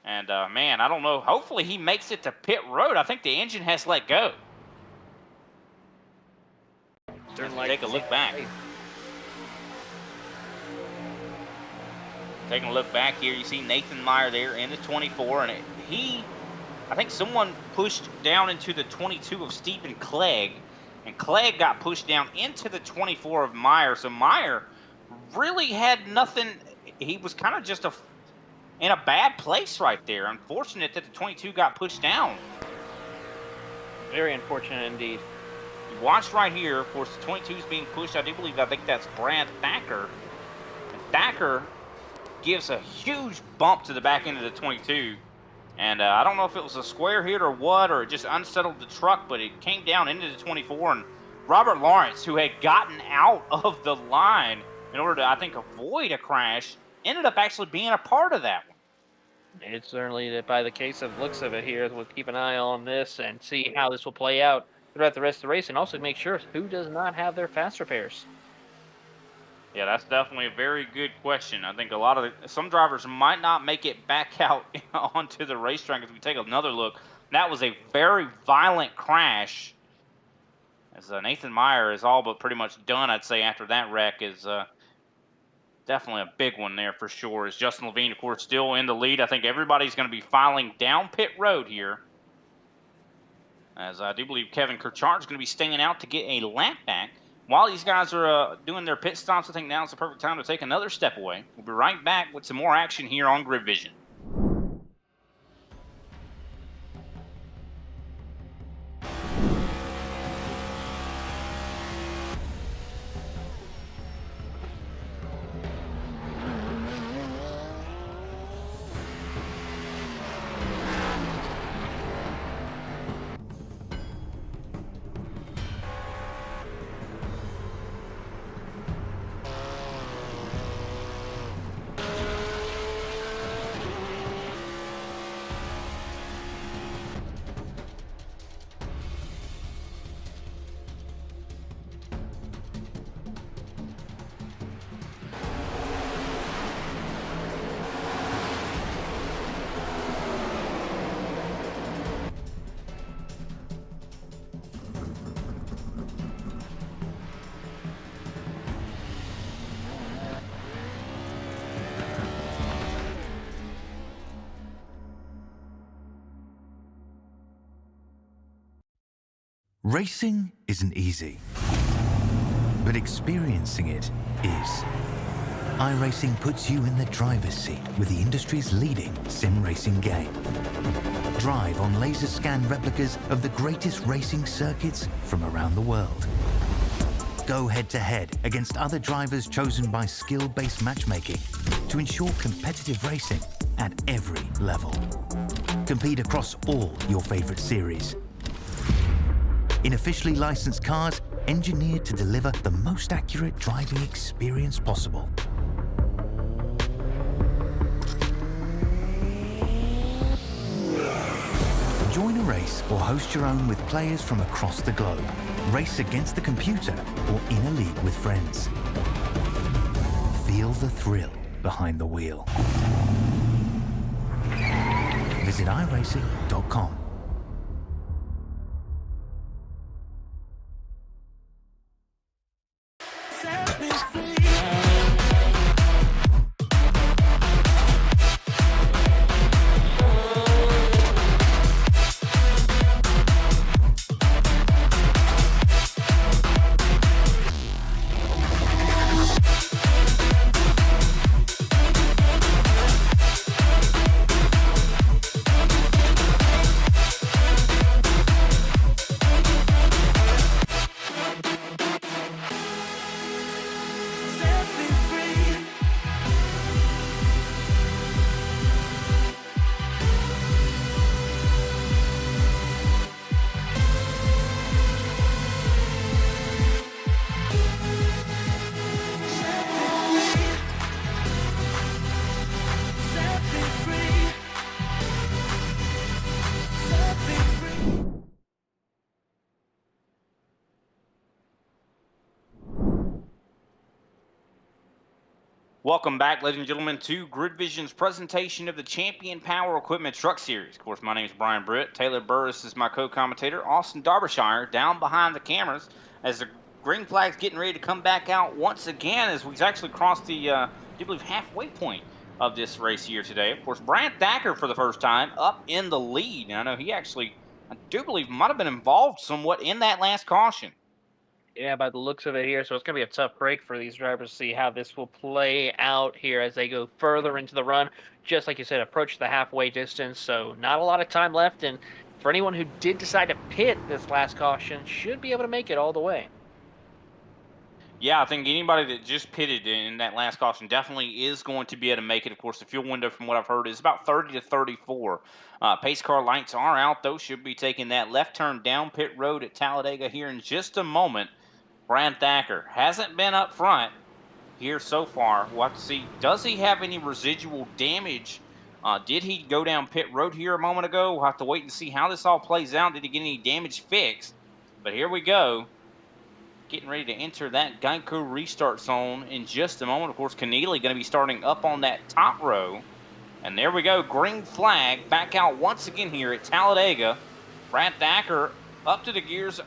And, man, I don't know. Hopefully he makes it to pit road. I think the engine has let go. Take a look back. Taking a look back here, you see Nathan Meyer there in the 24, and I think someone pushed down into the 22 of Stephen Clegg, and Clegg got pushed down into the 24 of Meyer. So Meyer really had nothing. He was kind of just in a bad place right there. Unfortunate that the 22 got pushed down. Very unfortunate indeed. You watch right here, of course, the 22 is being pushed. I think that's Brad Thacker. And Thacker gives a huge bump to the back end of the 22. And I don't know if it was a square hit or what, or it just unsettled the truck, but it came down into the 24. And Robert Lawrence, who had gotten out of the line in order to, I think, avoid a crash, ended up actually being a part of that one. It's certainly by the case of looks of it here. We'll keep an eye on this and see how this will play out throughout the rest of the race, and also make sure who does not have their fast repairs. Yeah, that's definitely a very good question. I think some drivers might not make it back out onto the racetrack. As we take another look, that was a very violent crash. As Nathan Meyer is all but pretty much done, I'd say, after that wreck. Is definitely a big one there for sure. As Justin Levine, of course, still in the lead. I think everybody's going to be filing down pit road here. As I do believe Kevin Kirchard is going to be staying out to get a lap back. While these guys are doing their pit stops, I think now is the perfect time to take another step away. We'll be right back with some more action here on Grid Vision. Racing isn't easy, but experiencing it is. iRacing puts you in the driver's seat with the industry's leading sim racing game. Drive on laser scan replicas of the greatest racing circuits from around the world. Go head-to-head against other drivers chosen by skill-based matchmaking to ensure competitive racing at every level. Compete across all your favorite series. In officially licensed cars, engineered to deliver the most accurate driving experience possible. Join a race or host your own with players from across the globe. Race against the computer or in a league with friends. Feel the thrill behind the wheel. Visit iRacing.com. Welcome back, ladies and gentlemen, to Grid Vision's presentation of the Champion Power Equipment Truck Series. Of course, my name is Brian Britt. Taylor Burris is my co-commentator. Austin Derbyshire down behind the cameras as the green flag's getting ready to come back out once again as we've actually crossed the, I do believe, halfway point of this race here today. Of course, Brant Thacker for the first time up in the lead. And I know he actually, I do believe, might have been involved somewhat in that last caution. Yeah, by the looks of it here, so it's going to be a tough break for these drivers to see how this will play out here as they go further into the run. Just like you said, approach the halfway distance, so not a lot of time left. And for anyone who did decide to pit this last caution, should be able to make it all the way. Yeah, I think anybody that just pitted in that last caution definitely is going to be able to make it. Of course, the fuel window, from what I've heard, is about 30 to 34. Pace car lights are out. Those should be taking that left turn down pit road at Talladega here in just a moment. Brant Thacker hasn't been up front here so far. We'll have to see, does he have any residual damage? Did he go down pit road here a moment ago? We'll have to wait and see how this all plays out. Did he get any damage fixed? But here we go. Getting ready to enter that Geico restart zone in just a moment. Of course, Keneally going to be starting up on that top row. And there we go, green flag back out once again here at Talladega. Brant Thacker up to the gears.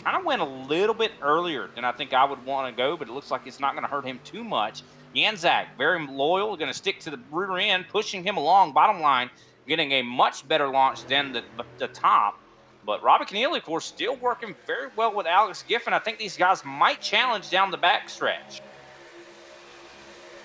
Kind of went a little bit earlier than I think I would want to go, but it looks like it's not going to hurt him too much. Janczak, very loyal, going to stick to the rear end, pushing him along. Bottom line, getting a much better launch than the top. But Robbie Keneally, of course, still working very well with Alex Giffen. I think these guys might challenge down the backstretch.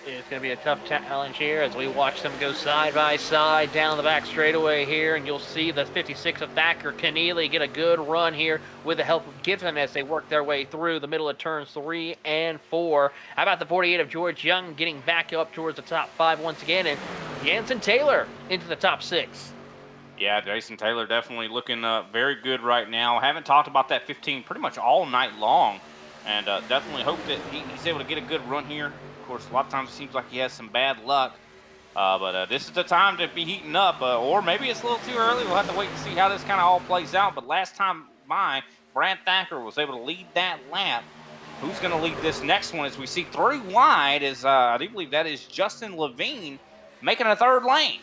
It's going to be a tough challenge here as we watch them go side by side down the back straightaway here, and you'll see the 56 of Thacker Keneally get a good run here with the help of Giffen as they work their way through the middle of turns 3 and 4. How about the 48 of George Young getting back up towards the top 5 once again, and Jansen Taylor into the top 6. Yeah, Jason Taylor definitely looking very good right now. Haven't talked about that 15 pretty much all night long, and definitely hope that he's able to get a good run here. Of course, a lot of times it seems like he has some bad luck, but this is the time to be heating up, or maybe it's a little too early. We'll have to wait and see how this kind of all plays out. But last time by, Brant Thacker was able to lead that lap. Who's going to lead this next one as we see 3 wide is, I do believe that is Justin Levine making a third lane.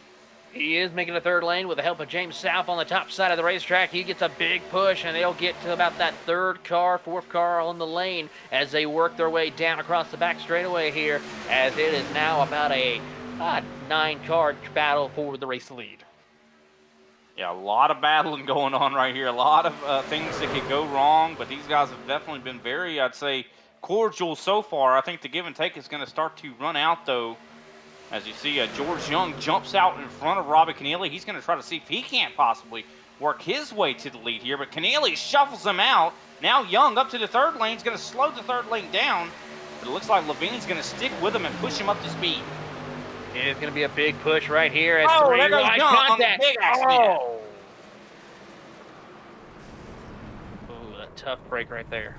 He is making a third lane with the help of James South on the top side of the racetrack. He gets a big push, and they'll get to about that fourth car on the lane as they work their way down across the back straightaway here, as it is now about a 9-car battle for the race lead. Yeah, a lot of battling going on right here. A lot of things that could go wrong, but these guys have definitely been very, I'd say, cordial so far. I think the give and take is going to start to run out, though. As you see, George Young jumps out in front of Robbie Keneally. He's going to try to see if he can't possibly work his way to the lead here, but Keneally shuffles him out. Now Young up to the third lane. He's going to slow the third lane down, but it looks like Levine's going to stick with him and push him up to speed. It's going to be a big push right here. As Oh, there goes Young on the big accident. Oh, a tough break right there.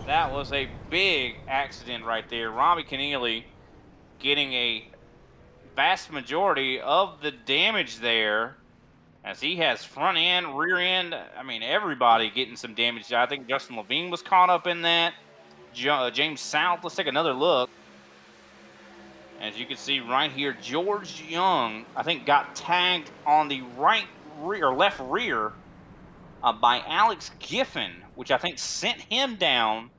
That was a big accident right there. Robbie Keneally getting a vast majority of the damage there, as he has front end, rear end. I mean, everybody getting some damage. I think Justin Levine was caught up in that. James South, let's take another look. As you can see right here, George Young, I think, got tagged on the right rear, or left rear, by Alex Giffen, which I think sent him down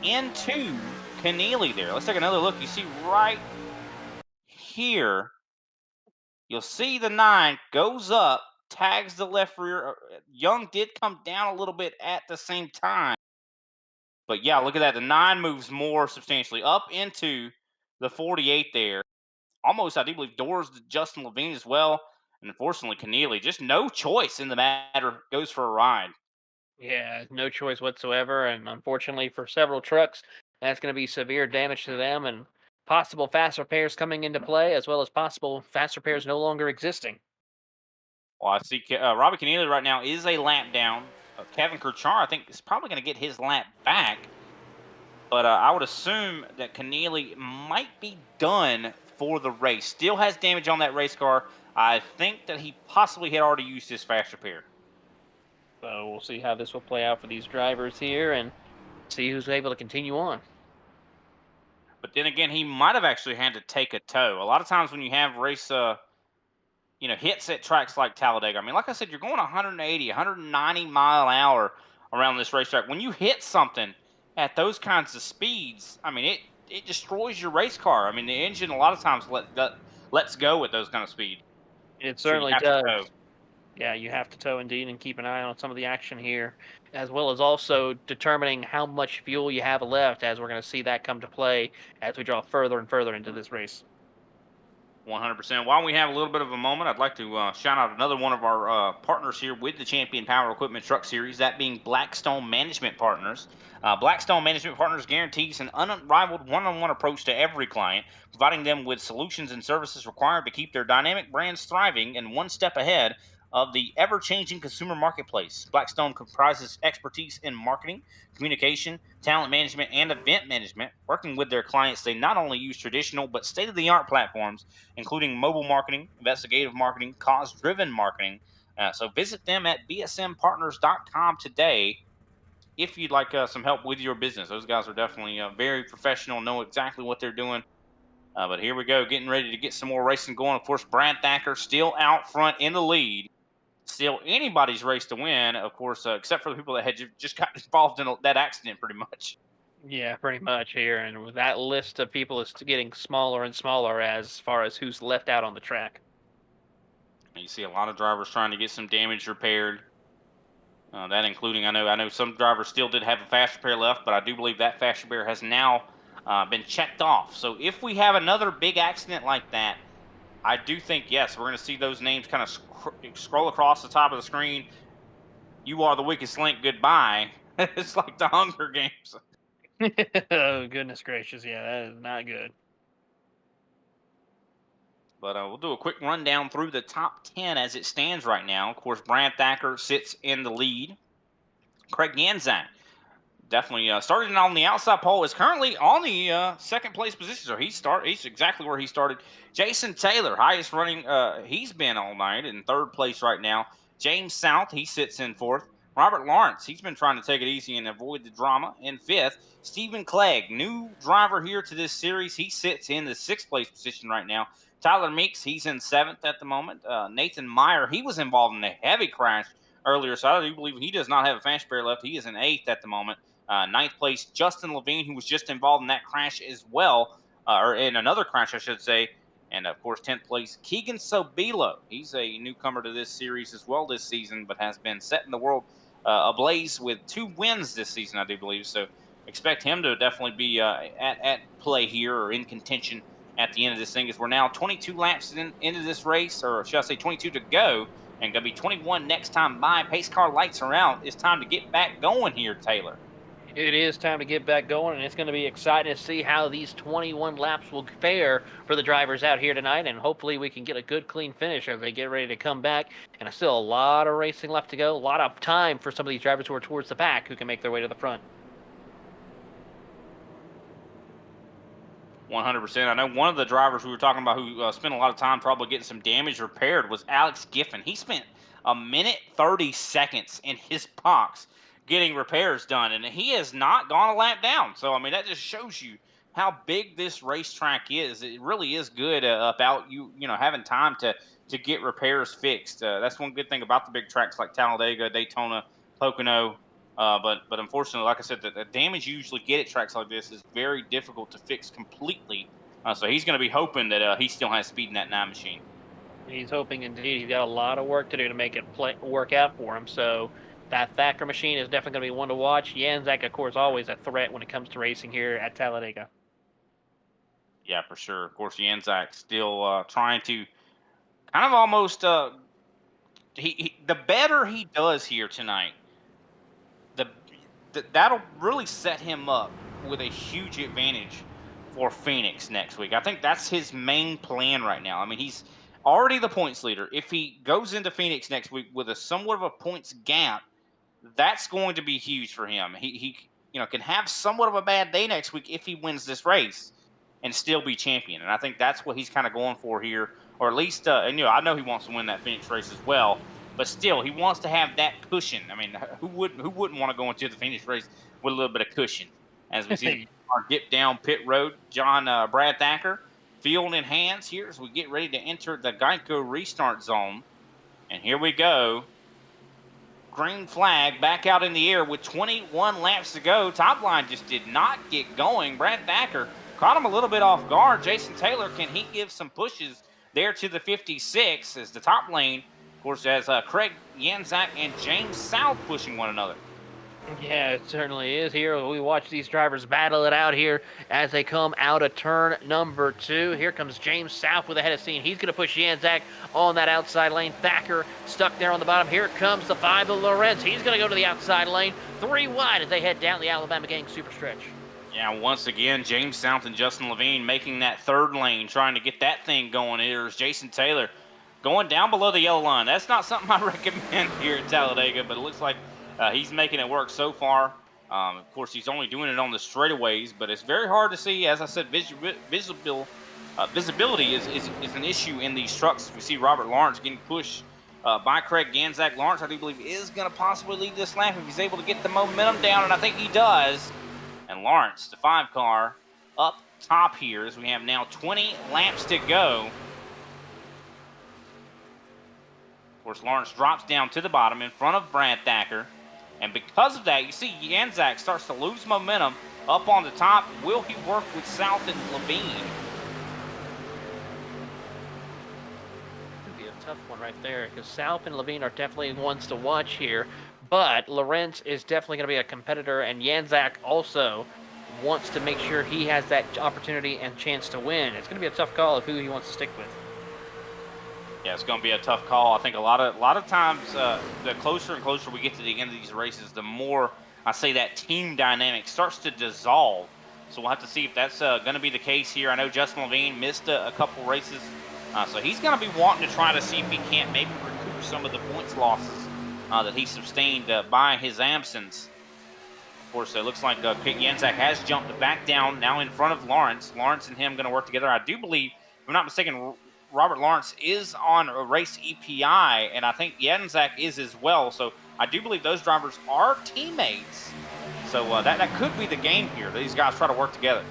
into Keneally there. Let's take another look. You see right here, you'll see the 9 goes up, tags the left rear. Young did come down a little bit at the same time. But yeah, look at that. The 9 moves more substantially up into the 48 there. Almost, I do believe, doors to Justin Levine as well. And unfortunately, Keneally, just no choice in the matter, goes for a ride. Yeah, no choice whatsoever. And unfortunately for several trucks, that's going to be severe damage to them and possible fast repairs coming into play, as well as possible fast repairs no longer existing. Well, I see Robbie Keneally right now is a lap down. Kevin Kirchar, I think, is probably going to get his lap back. But I would assume that Keneally might be done for the race. Still has damage on that race car. I think that he possibly had already used his fast repair. So we'll see how this will play out for these drivers here and see who's able to continue on. But then again, he might have actually had to take a tow. A lot of times when you have race, hits at tracks like Talladega, I mean, like I said, you're going 180, 190 mile an hour around this racetrack. When you hit something at those kinds of speeds, I mean, it destroys your race car. I mean, the engine a lot of times lets go at those kind of speed. It So you certainly have to does. tow. Yeah, you have to tow indeed and keep an eye on some of the action here, as well as also determining how much fuel you have left, as we're going to see that come to play as we draw further and further into this race. 100%. While we have a little bit of a moment, I'd like to shout out another one of our partners here with the Champion Power Equipment Truck Series, that being Blackstone Management Partners. Blackstone Management Partners guarantees an unrivaled one-on-one approach to every client, providing them with solutions and services required to keep their dynamic brands thriving and one step ahead of the ever-changing consumer marketplace. Blackstone comprises expertise in marketing, communication, talent management, and event management. Working with their clients, they not only use traditional but state-of-the-art platforms, including mobile marketing, investigative marketing, cause-driven marketing. So visit them at bsmpartners.com today if you'd like some help with your business. Those guys are definitely very professional, know exactly what they're doing. But here we go, getting ready to get some more racing going. Of course, Brad Thacker still out front in the lead. Still anybody's race to win, of course, except for the people that had just got involved in that accident pretty much. Yeah, pretty much here. And with that list of people is getting smaller and smaller as far as who's left out on the track. You see a lot of drivers trying to get some damage repaired. That including, I know some drivers still did have a fast repair left, but I do believe that fast repair has now been checked off. So if we have another big accident like that, I do think, yes, we're going to see those names kind of scroll across the top of the screen. You are the weakest link, goodbye. It's like the Hunger Games. Oh, goodness gracious. Yeah, that is not good. But we'll do a quick rundown through the top 10 as it stands right now. Of course, Brad Thacker sits in the lead. Craig Ganzak definitely started on the outside pole, is currently on the second place position. So he's exactly where he started. Jason Taylor, highest running he's been all night, in third place right now. James South, he sits in fourth. Robert Lawrence, he's been trying to take it easy and avoid the drama, in fifth. Stephen Clegg, new driver here to this series, he sits in the sixth place position right now. Tyler Meeks, he's in seventh at the moment. Nathan Meyer, he was involved in a heavy crash earlier, so I do believe he does not have a fast repair left. He is in eighth at the moment. Ninth place, Justin Levine, who was just involved in that crash as well, or in another crash, I should say. And, of course, 10th place, Keegan Sobilo. He's a newcomer to this series as well this season, but has been setting the world ablaze with 2 wins this season, I do believe. So expect him to definitely be at play here or in contention at the end of this thing. As we're now 22 laps into this race, or should I say 22 to go, and going to be 21 next time by. Pace car lights are out. It's time to get back going here, Taylor. It is time to get back going, and it's going to be exciting to see how these 21 laps will fare for the drivers out here tonight, and hopefully we can get a good, clean finish as they get ready to come back. And still a lot of racing left to go, a lot of time for some of these drivers who are towards the back who can make their way to the front. 100%. I know one of the drivers we were talking about who spent a lot of time probably getting some damage repaired was Alex Giffen. He spent a minute 30 seconds in his box getting repairs done, and he has not gone a lap down. So, I mean, that just shows you how big this racetrack is. It really is good about you know, having time to get repairs fixed. That's one good thing about the big tracks like Talladega, Daytona, Pocono. But unfortunately, like I said, the damage you usually get at tracks like this is very difficult to fix completely. So he's going to be hoping that he still has speed in that 9 machine. He's hoping indeed. He's got a lot of work to do to make it work out for him. So that Thacker machine is definitely going to be one to watch. Janzak, of course, always a threat when it comes to racing here at Talladega. Yeah, for sure. Of course, Janzak still trying to kind of almost the better he does here tonight, that'll really set him up with a huge advantage for Phoenix next week. I think that's his main plan right now. I mean, he's already the points leader. If he goes into Phoenix next week with a somewhat of a points gap, that's going to be huge for him. He you know, can have somewhat of a bad day next week if he wins this race and still be champion. And I think that's what he's kind of going for here, or at least, and you know, I know he wants to win that Phoenix race as well. But still, he wants to have that cushion. I mean, who wouldn't want to go into the Phoenix race with a little bit of cushion? As we see our dip down pit road, Brad Thacker, field in hands here as we get ready to enter the Geico restart zone. And here we go. Green flag back out in the air with 21 laps to go. Top line just did not get going. Brad Thacker caught him a little bit off guard. Jason Taylor, can he give some pushes there to the 56 as the top lane, of course, as Craig Janzak and James South pushing one another. Yeah, it certainly is here. We watch these drivers battle it out here as they come out of turn number 2. Here comes James South with a head of steam. He's going to push Janzak on that outside lane. Thacker stuck there on the bottom. Here comes the 5 of Lorenz. He's going to go to the outside lane. 3 wide as they head down the Alabama Gang super stretch. Yeah, once again, James South and Justin Levine making that third lane, trying to get that thing going. Here's Jason Taylor going down below the yellow line. That's not something I recommend here at Talladega, but it looks like he's making it work so far. Of course, he's only doing it on the straightaways, but it's very hard to see. As I said, visibility is an issue in these trucks. We see Robert Lawrence getting pushed by Craig Janzak. Lawrence, I do believe, is going to possibly lead this lap if he's able to get the momentum down, and I think he does. And Lawrence, the 5 car, up top here as we have now 20 laps to go. Of course, Lawrence drops down to the bottom in front of Brad Thacker. And because of that, you see Janzak starts to lose momentum up on the top. Will he work with South and Levine? Could be a tough one right there because South and Levine are definitely ones to watch here. But Lorenz is definitely going to be a competitor, and Janzak also wants to make sure he has that opportunity and chance to win. It's going to be a tough call of who he wants to stick with. Yeah, it's going to be a tough call. I think a lot of times, the closer and closer we get to the end of these races, the more I say that team dynamic starts to dissolve. So we'll have to see if that's going to be the case here. I know Justin Levine missed a couple races, so he's going to be wanting to try to see if he can't maybe recoup some of the points losses that he sustained by his absence. Of course, it looks like Janzak has jumped back down now in front of Lawrence. Lawrence and him going to work together. I do believe, if I'm not mistaken, Robert Lawrence is on a race EPI, and I think Janzak is as well. So I do believe those drivers are teammates. So that could be the game here. These guys try to work together.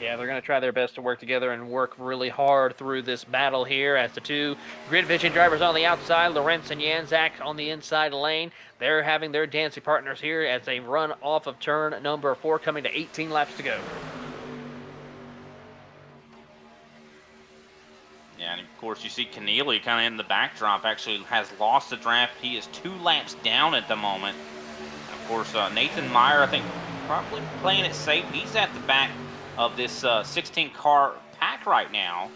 Yeah, they're going to try their best to work together and work really hard through this battle here as the 2 Grid Vision drivers on the outside, Lorenz and Janzak on the inside lane. They're having their dancing partners here as they run off of turn number 4, coming to 18 laps to go. Yeah, and of course you see Keneally kind of in the backdrop actually has lost the draft. He is 2 laps down at the moment. And of course, Nathan Meyer, I think, probably playing it safe. He's at the back of this 16-car pack right now,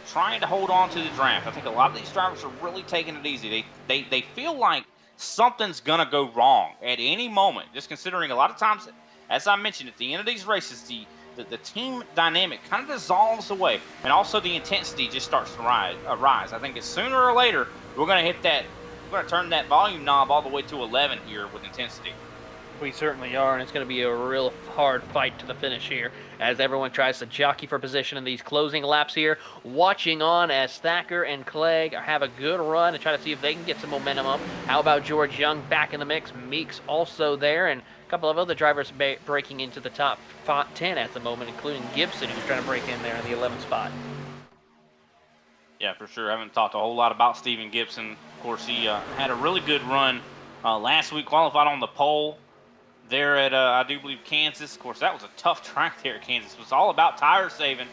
trying to hold on to the draft. I think a lot of these drivers are really taking it easy. They feel like something's going to go wrong at any moment, just considering a lot of times, as I mentioned, at the end of these races, the team dynamic kind of dissolves away, and also the intensity just starts to rise. I think it's sooner or later we're going to hit that. We're going to turn that volume knob all the way to 11 here with intensity. We certainly are, and it's going to be a real hard fight to the finish here as everyone tries to jockey for position in these closing laps here. Watching on as Thacker and Clegg have a good run and try to see if they can get some momentum up. How about George Young back in the mix? Meeks also there, and a couple of other drivers breaking into the top 10 at the moment, including Gibson, who's trying to break in there in the 11th spot. Yeah, for sure. I haven't talked a whole lot about Steven Gibson. Of course, he had a really good run last week, qualified on the pole there at, I do believe, Kansas. Of course, that was a tough track there at Kansas. It was all about tire saving.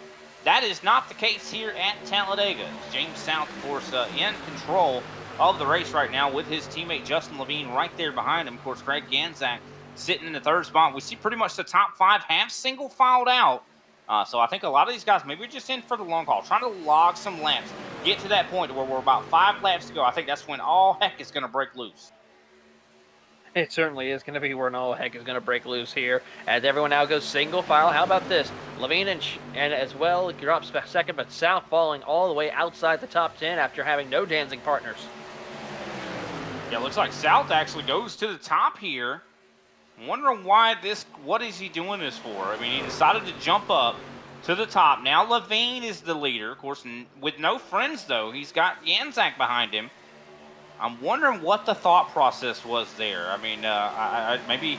That is not the case here at Talladega. James South, of course, in control of the race right now with his teammate Justin Levine right there behind him. Of course, Craig Ganzak sitting in the third spot. We see pretty much the top 5 have single filed out. So I think a lot of these guys maybe just in for the long haul, trying to log some laps, get to that point where we're about 5 laps to go. I think that's when all heck is going to break loose. It certainly is going to be where all heck is going to break loose here as everyone now goes single file. How about this? Levine and as well drops back second, but South falling all the way outside the top 10 after having no dancing partners. Yeah, looks like South actually goes to the top here. I'm wondering what is he doing this for? I mean, he decided to jump up to the top. Now Levine is the leader, of course, with no friends, though. He's got Yanzak behind him. I'm wondering what the thought process was there. I mean, maybe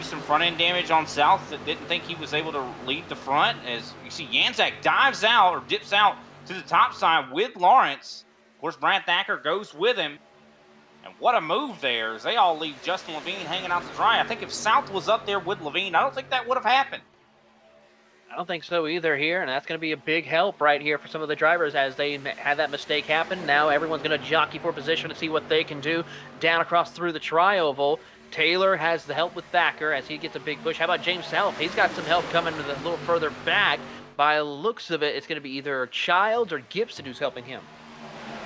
some front-end damage on South that didn't think he was able to lead the front. As you see, Yanzak dives out or dips out to the top side with Lawrence. Of course, Brad Thacker goes with him. And what a move there as they all leave Justin Levine hanging out to dry. I think if South was up there with Levine, I don't think that would have happened. I don't think so either here, and that's going to be a big help right here for some of the drivers as they had that mistake happen. Now everyone's going to jockey for position to see what they can do down across through the tri-oval. Taylor has the help with Thacker as he gets a big push. How about James South? He's got some help coming a little further back. By the looks of it, it's going to be either Childs or Gibson who's helping him.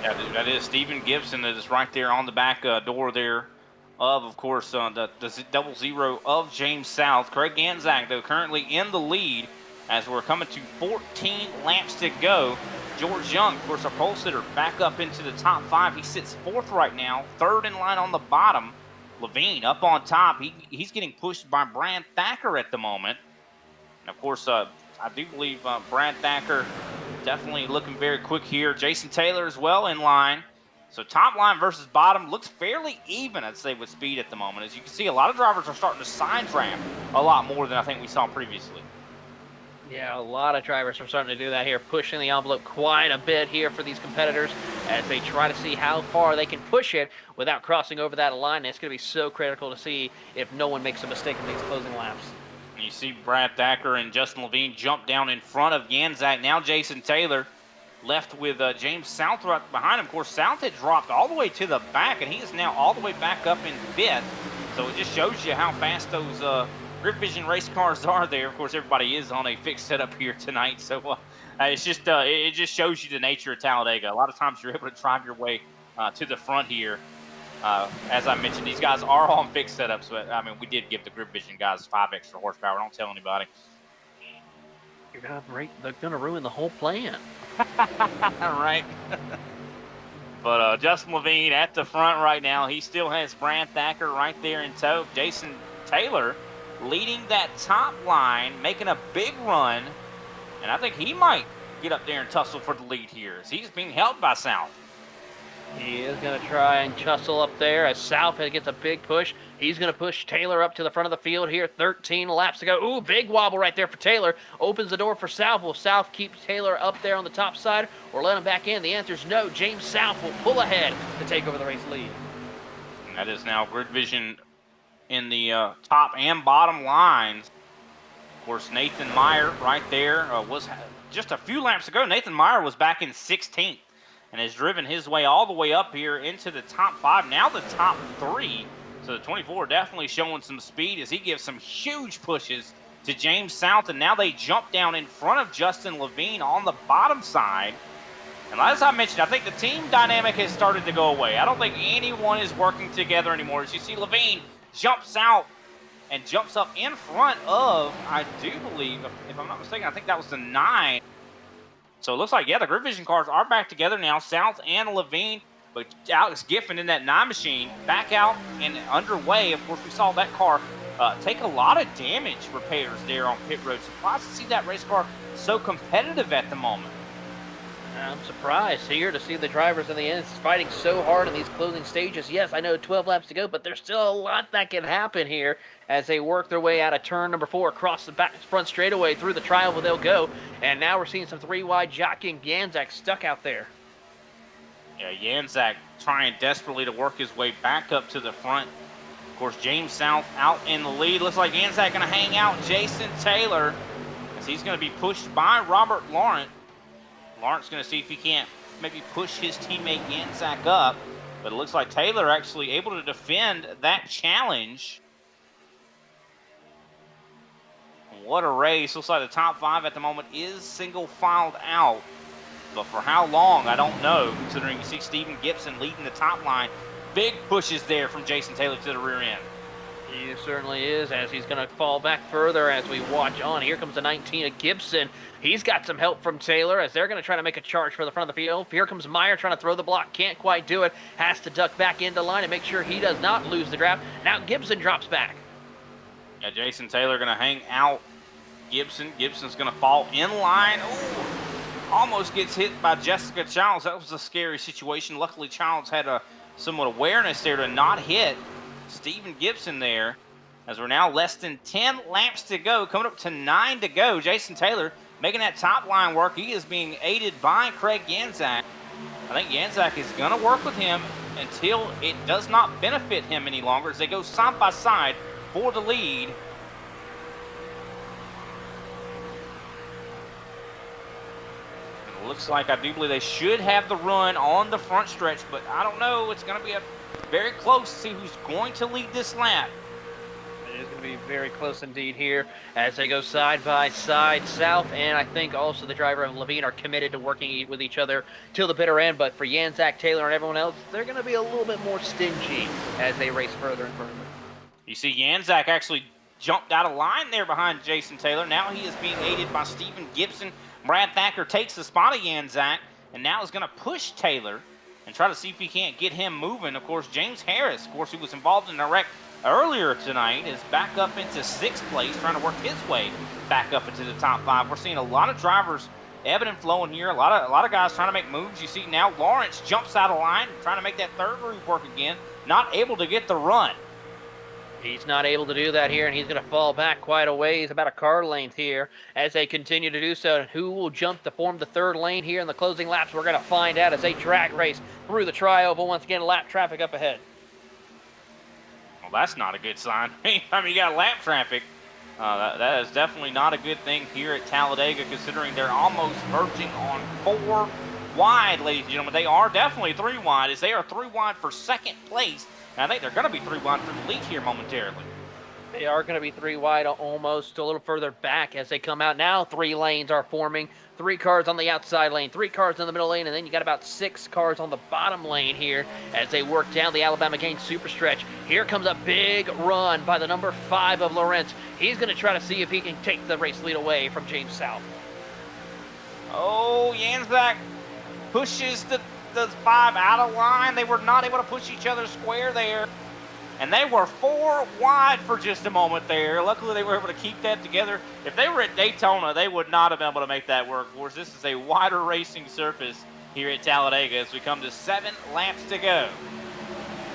Yeah, that is Steven Gibson that is right there on the back door there of course, the 00 of James South. Craig Ganzak, though, currently in the lead as we're coming to 14 laps to go. George Young, of course, our pole sitter, back up into the top 5. He sits 4th right now, 3rd in line on the bottom. Levine up on top. He's getting pushed by Brad Thacker at the moment. And, of course, I do believe Brad Thacker definitely looking very quick here. Jason Taylor as well in line. So top line versus bottom looks fairly even, I'd say, with speed at the moment. As you can see, a lot of drivers are starting to side ramp a lot more than I think we saw previously. Yeah, a lot of drivers are starting to do that here, pushing the envelope quite a bit here for these competitors as they try to see how far they can push it without crossing over that line. It's going to be so critical to see if no one makes a mistake in these closing laps. And you see Brad Thacker and Justin Levine jump down in front of Yanzak. Now Jason Taylor left with James South right behind him. Of course, South had dropped all the way to the back, and he is now all the way back up in 5th. So it just shows you how fast those Grip Vision race cars are there. Of course, everybody is on a fixed setup here tonight, so it's just it just shows you the nature of Talladega. A lot of times you're able to drive your way to the front here. As I mentioned, these guys are on fixed setups, but I mean, we did give the Grip Vision guys 5 extra horsepower. Don't tell anybody. They're gonna ruin the whole plan. Right. But Justin Levine at the front right now. He still has Brad Thacker right there in tow. Jason Taylor leading that top line, making a big run. And I think he might get up there and tussle for the lead here as he's being held by South. He is going to try and tussle up there as South gets a big push. He's going to push Taylor up to the front of the field here. 13 laps to go. Ooh, big wobble right there for Taylor. Opens the door for South. Will South keep Taylor up there on the top side or let him back in? The answer is no. James South will pull ahead to take over the race lead. And that is now Grid Vision in the top and bottom lines. Of course, Nathan Meyer right there was just a few laps ago. Nathan Meyer was back in 16th. And has driven his way all the way up here into the top 5. Now the top 3. So the 24 definitely showing some speed as he gives some huge pushes to James South, and now they jump down in front of Justin Levine on the bottom side. And as I mentioned, I think the team dynamic has started to go away. I don't think anyone is working together anymore. As you see, Levine jumps out and jumps up in front of, I do believe, if I'm not mistaken, I think that was the 9. So it looks like, yeah, the Grid Vision cars are back together now, South and Levine. But Alex Giffen in that 9 machine back out and underway. Of course, we saw that car take a lot of damage repairs there on pit road. Surprised to see that race car so competitive at the moment. I'm surprised here to see the drivers in the end fighting so hard in these closing stages. Yes, I know 12 laps to go, but there's still a lot that can happen here as they work their way out of turn number 4 across the front straightaway through the trial where they'll go. And now we're seeing some 3-wide jockeying. Janzak stuck out there. Yeah, Janzak trying desperately to work his way back up to the front. Of course, James South out in the lead. Looks like Janzak going to hang out Jason Taylor as he's going to be pushed by Robert Lawrence. Lawrence going to see if he can't maybe push his teammate Janzak up. But it looks like Taylor actually able to defend that challenge. What a race. Looks like the top 5 at the moment is single filed out. But for how long, I don't know, considering you see Steven Gibson leading the top line. Big pushes there from Jason Taylor to the rear end. He certainly is, as he's going to fall back further as we watch on. Here comes the 19 of Gibson. He's got some help from Taylor as they're going to try to make a charge for the front of the field. Here comes Meyer trying to throw the block. Can't quite do it. Has to duck back into line and make sure he does not lose the draft. Now Gibson drops back. Yeah, Jason Taylor going to hang out Gibson. Gibson's going to fall in line. Ooh, almost gets hit by Jessica Childs. That was a scary situation. Luckily, Childs had somewhat awareness there to not hit Steven Gibson there, as we're now less than 10 laps to go, coming up to 9 to go. Jason Taylor making that top line work. He is being aided by Craig Janzak. I think Janzak is going to work with him until it does not benefit him any longer as they go side by side for the lead. And it looks like I do believe they should have the run on the front stretch, but I don't know. It's going to be very close to see who's going to lead this lap. It is going to be very close indeed here as they go side by side. South and I think also the driver of Levine are committed to working with each other till the bitter end. But for Janzak, Taylor, and everyone else, they're going to be a little bit more stingy as they race further and further. You see Janzak actually jumped out of line there behind Jason Taylor. Now he is being aided by Steven Gibson. Brad Thacker takes the spot of Janzak and now is going to push Taylor and try to see if he can't get him moving. Of course, James Harris, of course, who was involved in a wreck earlier tonight, is back up into 6th place, trying to work his way back up into the top 5. We're seeing a lot of drivers ebbing and flowing here. A lot of guys trying to make moves. You see now Lawrence jumps out of line, trying to make that third groove work again. Not able to get the run. He's not able to do that here, and he's going to fall back quite a ways, about a car length here, as they continue to do so. And who will jump to form the third lane here in the closing laps? We're going to find out as they drag race through the tri-oval. Once again, lap traffic up ahead. Well, that's not a good sign. I mean, you got lap traffic. That is definitely not a good thing here at Talladega, considering they're almost verging on 4 wide, ladies and gentlemen. They are definitely 3 wide, as they are 3 wide for second place. And I think they're going to be 3 wide for the lead here momentarily. They are going to be 3 wide, almost a little further back as they come out. Now 3 lanes are forming. 3 cars on the outside lane, 3 cars in the middle lane, and then you got about 6 cars on the bottom lane here as they work down the Alabama Gaines super stretch. Here comes a big run by the number 5 of Lawrence. He's going to try to see if he can take the race lead away from James South. Oh, Janzak pushes the 5 out of line. They were not able to push each other square there. And they were 4 wide for just a moment there. Luckily, they were able to keep that together. If they were at Daytona, they would not have been able to make that work. Of course, this is a wider racing surface here at Talladega as we come to 7 laps to go.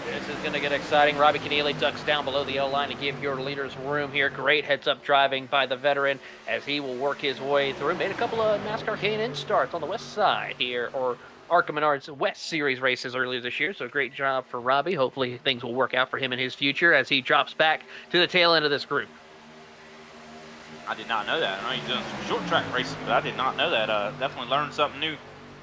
This is going to get exciting. Robbie Keneally ducks down below the L line to give your leaders room here. Great heads-up driving by the veteran as he will work his way through. Made a couple of NASCAR K&N starts on the west side here, or Arkham Menards West Series races earlier this year, so great job for Robbie. Hopefully things will work out for him in his future as he drops back to the tail end of this group. I did not know that. I know he's done some short track racing, but I did not know that. Definitely learn something new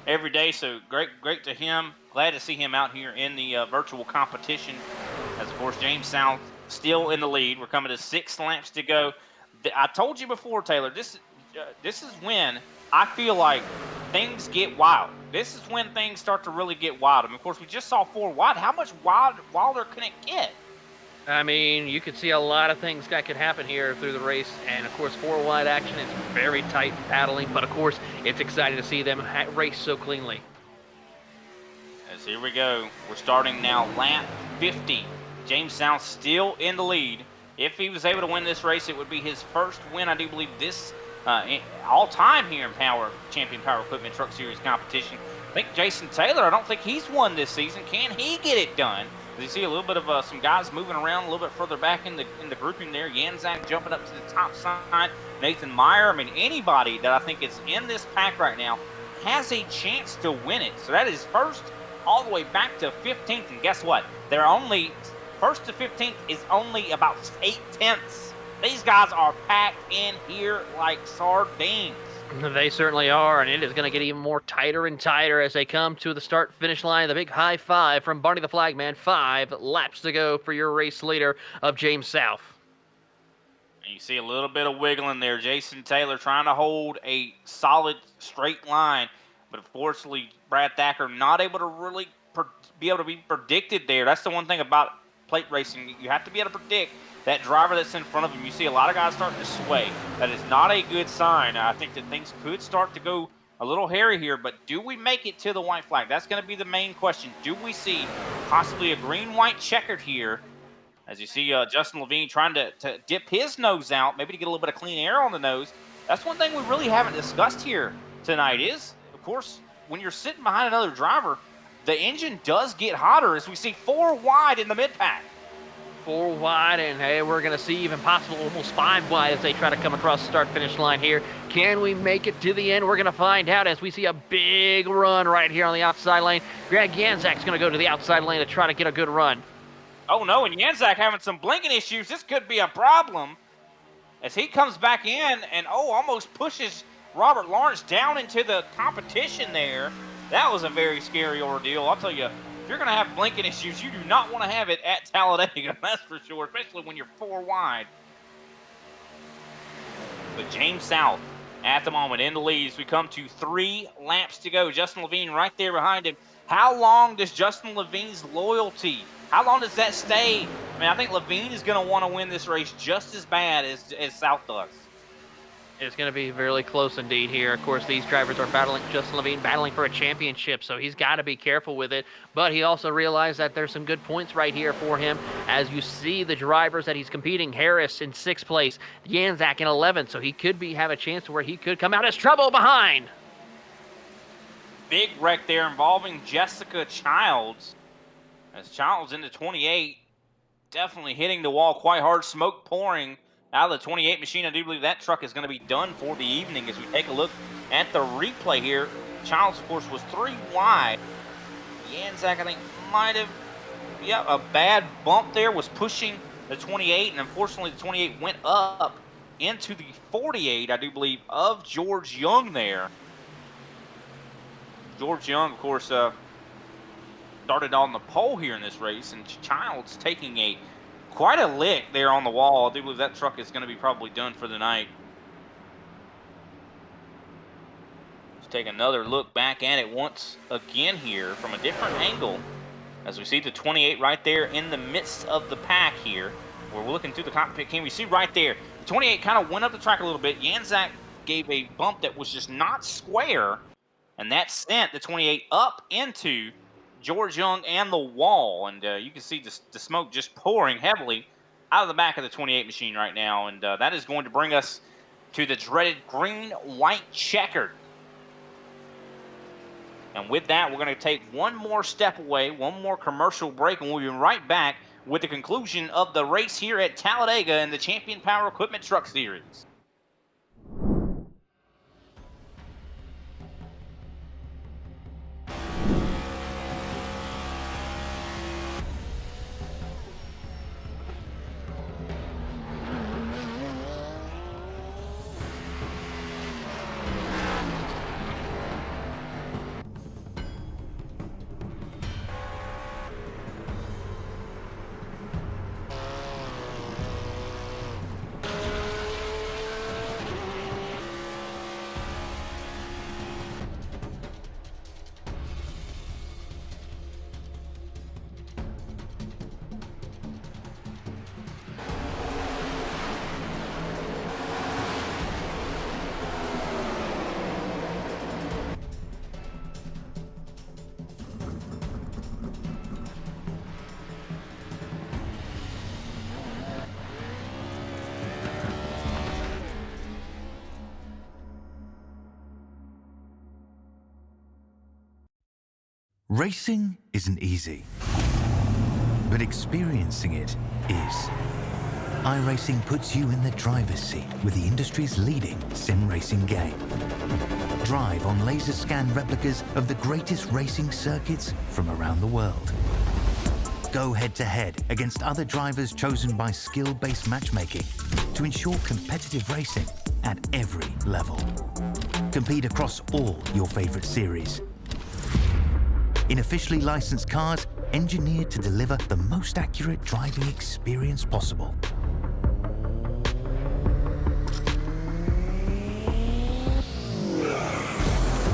every day, so great to him. Glad to see him out here in the virtual competition as, of course, James South still in the lead. We're coming to 6 laps to go. I told you before, Taylor, this is when I feel like things get wild. This is when things start to really get wild. I mean, of course, we just saw 4 wide. How much wilder can it get? I mean, you could see a lot of things that could happen here through the race. And, of course, 4 wide action is very tight battling. But, of course, it's exciting to see them race so cleanly. As here we go. We're starting now lap 50. James South still in the lead. If he was able to win this race, it would be his first win, I do believe, this all-time here in Champion Power Equipment Truck Series competition. I think Jason Taylor, I don't think he's won this season. Can he get it done? You see a little bit of some guys moving around a little bit further back in the grouping there. Janzak jumping up to the top side. Nathan Meyer. I mean, anybody that I think is in this pack right now has a chance to win it. So that is first all the way back to 15th. And guess what? They're only first to 15th is only about 8/10. These guys are packed in here like sardines. They certainly are, and it is going to get even more tighter and tighter as they come to the start-finish line. The big high five from Barney the Flagman. 5 laps to go for your race leader of James South. And you see a little bit of wiggling there. Jason Taylor trying to hold a solid straight line, but unfortunately, Brad Thacker not able to really be able to be predicted there. That's the one thing about plate racing. You have to be able to predict that driver that's in front of him. You see a lot of guys starting to sway. That is not a good sign. I think that things could start to go a little hairy here, but do we make it to the white flag? That's going to be the main question. Do we see possibly a green-white checkered here? As you see Justin Levine trying to dip his nose out, maybe to get a little bit of clean air on the nose. That's one thing we really haven't discussed here tonight is, of course, when you're sitting behind another driver, the engine does get hotter as we see 4 wide in the mid-pack. 4 wide, and hey, we're going to see even possible almost 5 wide as they try to come across the start-finish line here. Can we make it to the end? We're going to find out as we see a big run right here on the outside lane. Greg Janzak's going to go to the outside lane to try to get a good run. Oh, no, and Janzak having some blinking issues. This could be a problem as he comes back in and, almost pushes Robert Lawrence down into the competition there. That was a very scary ordeal. I'll tell you, if you're going to have blinking issues, you do not want to have it at Talladega, that's for sure, especially when you're 4 wide. But James South at the moment in the lead as we come to 3 laps to go. Justin Levine right there behind him. How long does Justin Levine's loyalty, how long does that stay? I mean, I think Levine is going to want to win this race just as bad as South does. It's going to be really close indeed here. Of course, these drivers are battling, Justin Levine battling for a championship, so he's got to be careful with it. But he also realized that there's some good points right here for him. As you see the drivers that he's competing, Harris in 6th place, Janzak in 11th, so he could have a chance where he could come out as trouble behind. Big wreck there involving Jessica Childs. As Childs into 28, definitely hitting the wall quite hard, smoke pouring out of the 28 machine. I do believe that truck is going to be done for the evening as we take a look at the replay here. Childs, of course, was 3 wide. Janzak, I think, might have, a bad bump there, was pushing the 28, and unfortunately the 28 went up into the 48, I do believe, of George Young there. George Young, of course, started on the pole here in this race, and Childs taking quite a lick there on the wall. I do believe that truck is going to be probably done for the night. Let's take another look back at it once again here from a different angle. As we see the 28 right there in the midst of the pack here. We're looking through the cockpit cam. We see right there, the 28 kind of went up the track a little bit. Janzak gave a bump that was just not square, and that sent the 28 up into George Young and the wall, and you can see the smoke just pouring heavily out of the back of the 28 machine right now, and that is going to bring us to the dreaded green-white checkered. And with that, we're going to take one more step away, one more commercial break, and we'll be right back with the conclusion of the race here at Talladega in the Champion Power Equipment Truck Series. Racing isn't easy, but experiencing it is. iRacing puts you in the driver's seat with the industry's leading sim racing game. Drive on laser scan replicas of the greatest racing circuits from around the world. Go head-to-head against other drivers chosen by skill-based matchmaking to ensure competitive racing at every level. Compete across all your favorite series. In officially licensed cars, engineered to deliver the most accurate driving experience possible.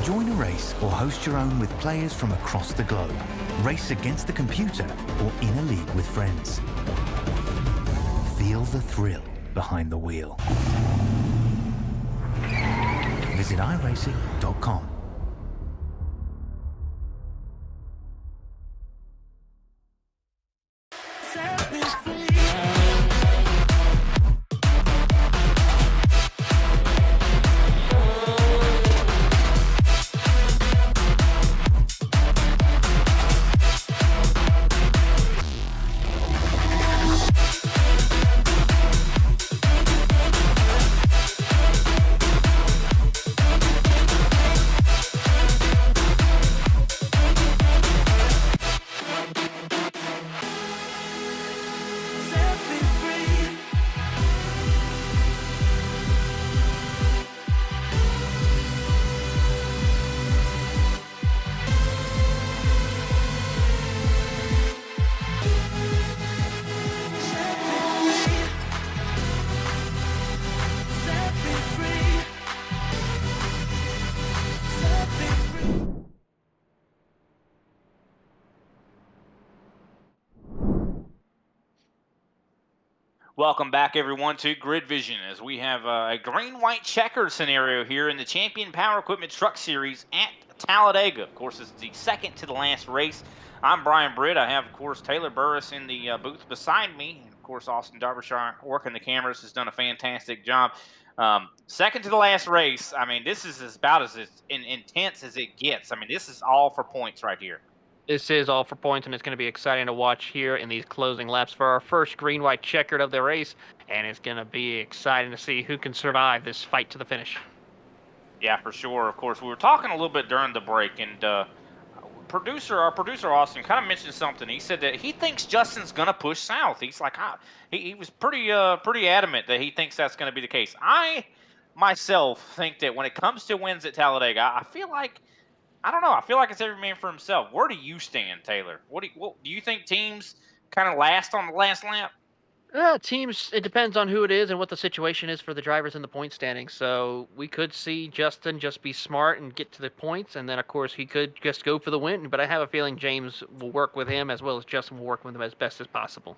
Join a race or host your own with players from across the globe. Race against the computer or in a league with friends. Feel the thrill behind the wheel. Visit iRacing.com. Welcome back, everyone, to Grid Vision, as we have a green-white checkered scenario here in the Champion Power Equipment Truck Series at Talladega. Of course, it's the second to the last race. I'm Brian Britt. I have, of course, Taylor Burris in the booth beside me. And, of course, Austin Derbyshire working the cameras has done a fantastic job. Second to the last race. I mean, this is about as intense as it gets. I mean, this is all for points right here. This is all for points, and it's going to be exciting to watch here in these closing laps for our first green-white checkered of the race, and it's going to be exciting to see who can survive this fight to the finish. Yeah, for sure. Of course, we were talking a little bit during the break, and our producer Austin kind of mentioned something. He said that he thinks Justin's going to push south. He's like, he was pretty adamant that he thinks that's going to be the case. I myself think that when it comes to wins at Talladega, I feel like, I don't know. I feel like it's every man for himself. Where do you stand, Taylor? What do you think teams kind of last on the last lap? Teams, it depends on who it is and what the situation is for the drivers in the point standing. So we could see Justin just be smart and get to the points, and then, of course, he could just go for the win. But I have a feeling James will work with him as well as Justin will work with him as best as possible.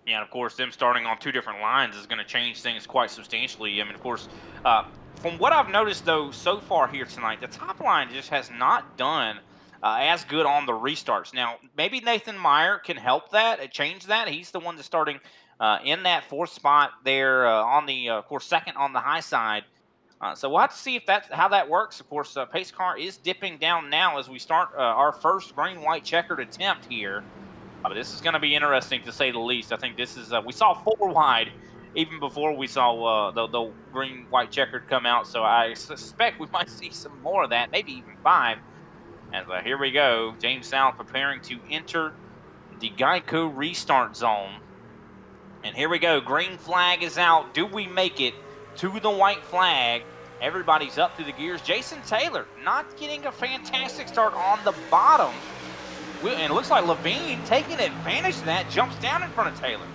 Yeah, and of course, them starting on two different lines is going to change things quite substantially. I mean, of course, from what I've noticed, though, so far here tonight, the top line just has not done as good on the restarts. Now, maybe Nathan Meyer can help that, change that. He's the one that's starting in that fourth spot there on the, of course, second on the high side. So we'll have to see if how that works. Of course, pace car is dipping down now as we start our first green-white checkered attempt here. But this is going to be interesting, to say the least. I think this is we saw 4 wide even before we saw the green-white checkered come out. So I suspect we might see some more of that, maybe even 5. As here we go, James South preparing to enter the Geico restart zone. And here we go, green flag is out. Do we make it to the white flag? Everybody's up through the gears. Jason Taylor not getting a fantastic start on the bottom. And it looks like Levine taking advantage of that, jumps down in front of Taylor.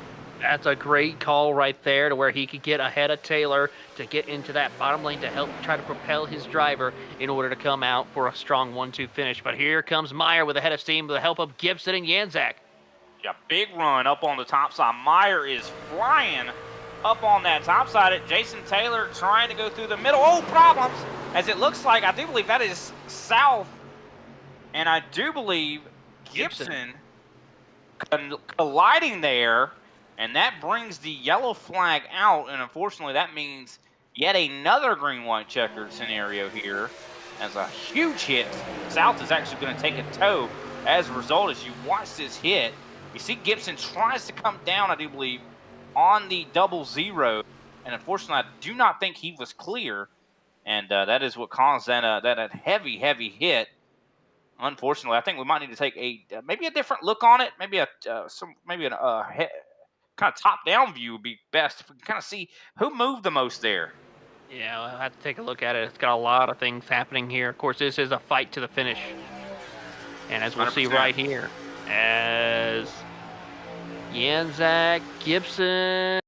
That's a great call right there, to where he could get ahead of Taylor to get into that bottom lane to help try to propel his driver in order to come out for a strong 1-2 finish. But here comes Meyer with a head of steam with the help of Gibson and Janzak. Yeah, big run up on the top side. Meyer is flying up on that top side. Jason Taylor trying to go through the middle. Oh, problems. As it looks like, I do believe that is South. And I do believe Gibson colliding there, and that brings the yellow flag out, and unfortunately that means yet another green-white checkered scenario here. as a huge hit. South is actually going to take a tow as a result. As you watch this hit, you see Gibson tries to come down, I do believe, on the 00, and unfortunately, I do not think he was clear, and that is what caused that heavy hit. Unfortunately, I think we might need to take maybe a different look on it. Maybe a kind of top down view would be best if we can kind of see who moved the most there. Yeah, I'll have to take a look at it. It's got a lot of things happening here. Of course, this is a fight to the finish. And as we'll 100%. see right here, as Janzak, Gibson.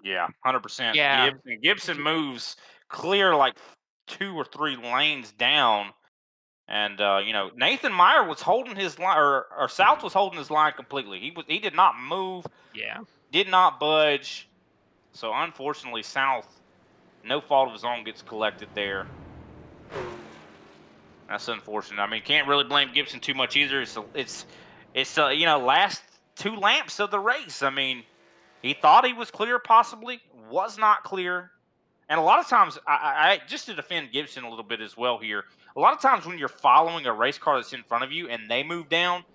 Yeah, 100%. Yeah. Gibson moves clear like 2 or 3 lanes down. And Nathan Meyer was holding his line, or South was holding his line completely. He did not move, Yeah. did not budge. So unfortunately, South, no fault of his own, gets collected there. That's unfortunate. I mean, can't really blame Gibson too much either. It's last 2 laps of the race. I mean, he thought he was clear, possibly was not clear. And a lot of times, I just to defend Gibson a little bit as well here. A lot of times when you're following a race car that's in front of you and they move down,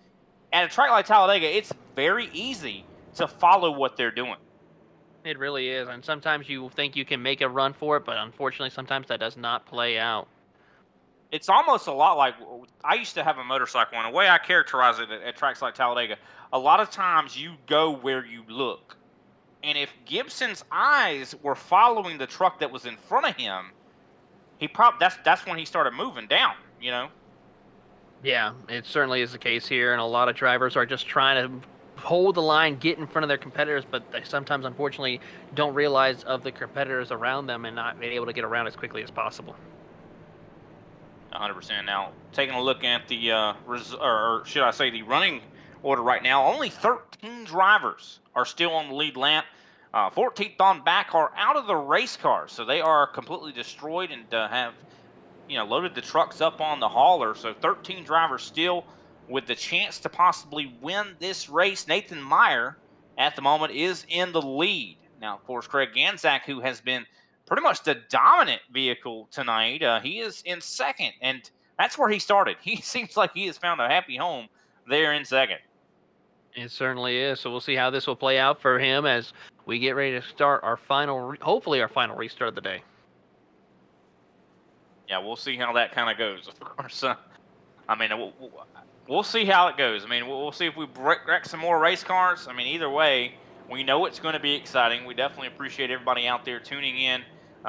at a track like Talladega, it's very easy to follow what they're doing. It really is. And sometimes you think you can make a run for it, but unfortunately, sometimes that does not play out. It's almost a lot like I used to have a motorcycle, and the way I characterize it at tracks like Talladega, a lot of times you go where you look. And if Gibson's eyes were following the truck that was in front of him, that's when he started moving down, Yeah, it certainly is the case here, and a lot of drivers are just trying to hold the line, get in front of their competitors, but they sometimes, unfortunately, don't realize of the competitors around them and not being able to get around as quickly as possible. 100%. Now, taking a look at the, or should I say, the running order right now, only 13 drivers are still on the lead lap. 14th on back are out of the race car, so they are completely destroyed and have, loaded the trucks up on the hauler. So 13 drivers still with the chance to possibly win this race. Nathan Meyer, at the moment, is in the lead. Now, of course, Craig Ganzak, who has been pretty much the dominant vehicle tonight, he is in second, and that's where he started. He seems like he has found a happy home there in second. It certainly is. So we'll see how this will play out for him as we get ready to start our hopefully our final restart of the day. Yeah, we'll see how that kind of goes. Of course, I mean, we'll see how it goes. I mean, we'll see if we wreck some more race cars. I mean, either way, we know it's going to be exciting. We definitely appreciate everybody out there tuning in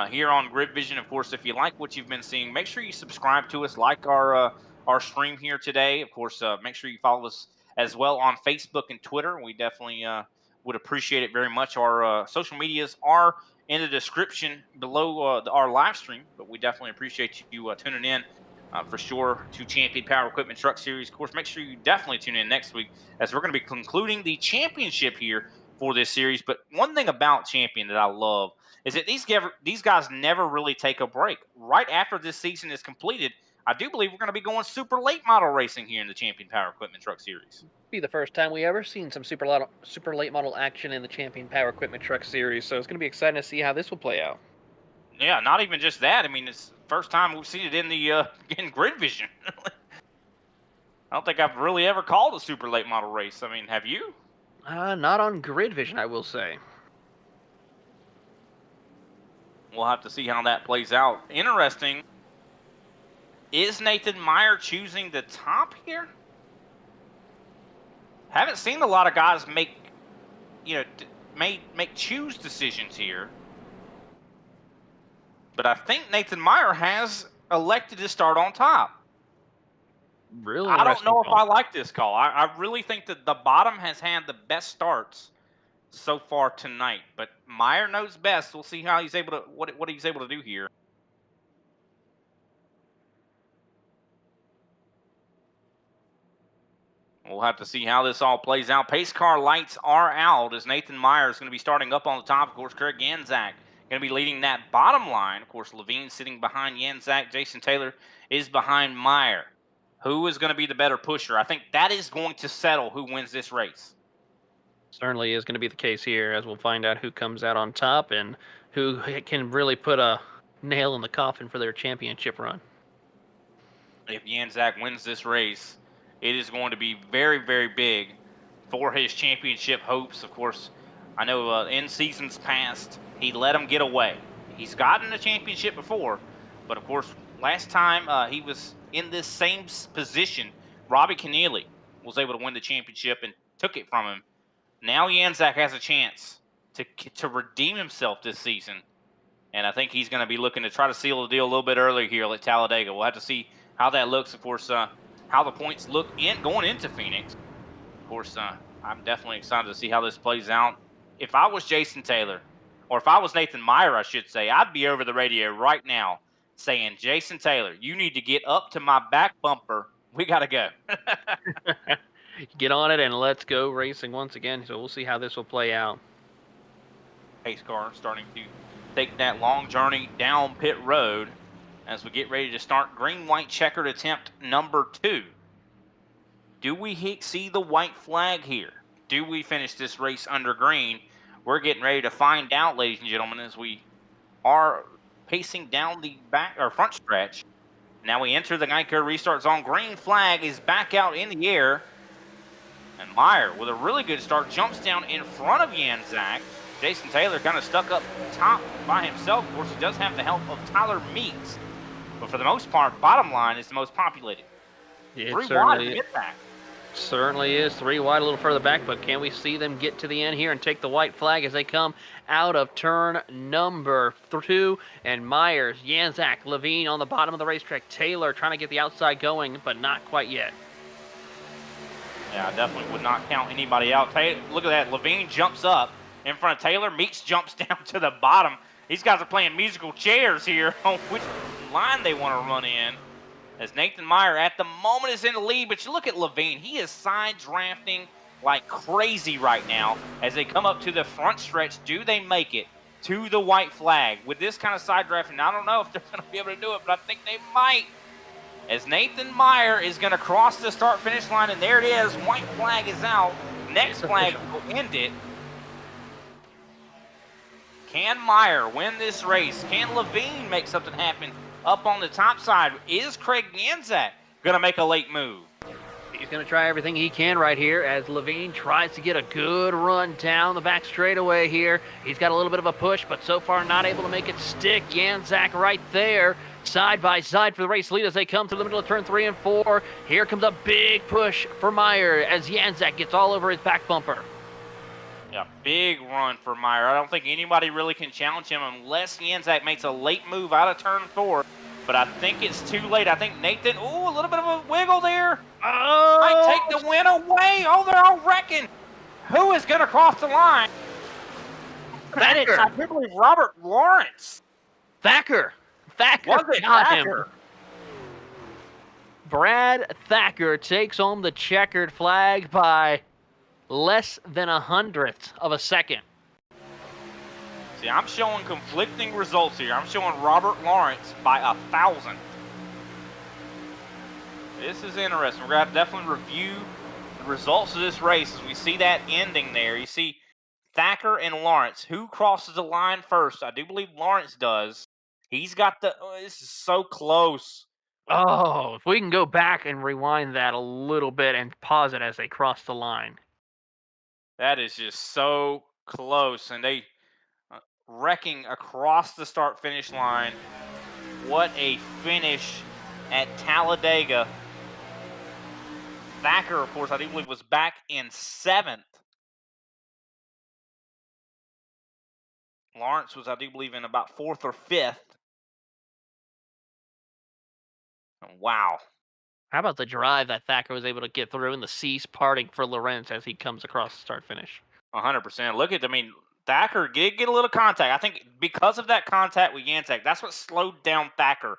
here on Grid Vision. Of course, if you like what you've been seeing, make sure you subscribe to us, like our stream here today. Of course, make sure you follow us as well on Facebook and Twitter. We definitely would appreciate it very much. Our social medias are in the description below our live stream, but we definitely appreciate you tuning in for sure to Champion Power Equipment Truck Series. Of course, make sure you definitely tune in next week as we're going to be concluding the championship here for this series. But one thing about Champion that I love is that these guys never really take a break. Right after this season is completed, I do believe we're going to be going super late model racing here in the Champion Power Equipment Truck Series. Be the first time we ever seen some super late model action in the Champion Power Equipment Truck Series, so it's going to be exciting to see how this will play out. Yeah, not even just that. I mean, it's the first time we've seen it in the in Grid Vision. I don't think I've really ever called a super late model race. I mean, have you? Not on Grid Vision, I will say. We'll have to see how that plays out. Interesting. Is Nathan Meyer choosing the top here? Haven't seen a lot of guys make choose decisions here. But I think Nathan Meyer has elected to start on top. Really? I don't know if I like this call. I really think that the bottom has had the best starts so far tonight. But Meyer knows best. We'll see how he's able to what he's able to do here. We'll have to see how this all plays out. Pace car lights are out as Nathan Meyer is going to be starting up on the top. Of course, Craig Ganzak going to be leading that bottom line. Of course, Levine sitting behind Ganzak. Jason Taylor is behind Meyer. Who is going to be the better pusher? I think that is going to settle who wins this race. Certainly is going to be the case here as we'll find out who comes out on top and who can really put a nail in the coffin for their championship run. if Janzak wins this race, it is going to be very, very big for his championship hopes. Of course, I know in seasons past, he let him get away. He's gotten a championship before, but of course, last time he was in this same position, Robbie Keneally was able to win the championship and took it from him. Now Janzak has a chance to redeem himself this season, and I think he's going to be looking to try to seal the deal a little bit earlier here at Talladega. We'll have to see how that looks. Of course, how the points look going into Phoenix. Of course, I'm definitely excited to see how this plays out. If I was Jason Taylor, or if I was Nathan Meyer, I should say, I'd be over the radio right now saying, Jason Taylor, you need to get up to my back bumper. We got to go. Get on it and let's go racing once again. So we'll see how this will play out. Pace car starting to take that long journey down pit road as we get ready to start green-white checkered attempt number 2. Do we see the white flag here? Do we finish this race under green? We're getting ready to find out, ladies and gentlemen, as we are pacing down the back or front stretch. Now we enter the Geico restart zone. Green flag is back out in the air. And Meyer, with a really good start, jumps down in front of Janzak. Jason Taylor kind of stuck up top by himself. Of course, he does have the help of Tyler Meeks. But for the most part, bottom line is the most populated. Yeah, 3 wide to get back. Certainly is. 3 wide, a little further back, but can we see them get to the end here and take the white flag as they come out of turn number 2? And Myers, Janzak, Levine on the bottom of the racetrack. Taylor trying to get the outside going, but not quite yet. Yeah, I definitely would not count anybody out. Look at that. Levine jumps up in front of Taylor. Meeks jumps down to the bottom. These guys are playing musical chairs here on which line they want to run in. As Nathan Meyer at the moment is in the lead, but you look at Levine. He is side drafting like crazy right now as they come up to the front stretch. Do they make it to the white flag? With this kind of side drafting, I don't know if they're going to be able to do it, but I think they might. As Nathan Meyer is going to cross the start-finish line, and there it is. White flag is out. Next flag will end it. Can Meyer win this race? Can Levine make something happen up on the top side? Is Craig Janzak going to make a late move? He's going to try everything he can right here as Levine tries to get a good run down the back straightaway here. He's got a little bit of a push, but so far not able to make it stick. Janzak right there, side by side for the race lead as they come to the middle of turn 3 and 4. Here comes a big push for Meyer as Janzak gets all over his back bumper. Yeah, big run for Meyer. I don't think anybody really can challenge him unless Janzak makes a late move out of turn 4. But I think it's too late. I think Nathan, a little bit of a wiggle there. Oh! Might take the win away. Oh, they're all wrecking. Who is going to cross the line? That is, I can't believe Robert Lawrence. Thacker. Was it got him. Thacker? Brad Thacker takes home the checkered flag by less than 100th of a second. See, I'm showing conflicting results here. I'm showing Robert Lawrence by 1,000. This is interesting. We're going to definitely review the results of this race as we see that ending there. You see Thacker and Lawrence. Who crosses the line first? I do believe Lawrence does. He's got the... this is so close. Oh, if we can go back and rewind that a little bit and pause it as they cross the line. That is just so close. And they... wrecking across the start-finish line. What a finish at Talladega. Thacker, of course, I do believe was back in 7th. Lawrence was, I do believe, in about 4th or 5th. Wow. How about the drive that Thacker was able to get through and the seas parting for Lawrence as he comes across the start-finish? 100%. Look at, Thacker did get a little contact. I think because of that contact with Janzak, that's what slowed down Thacker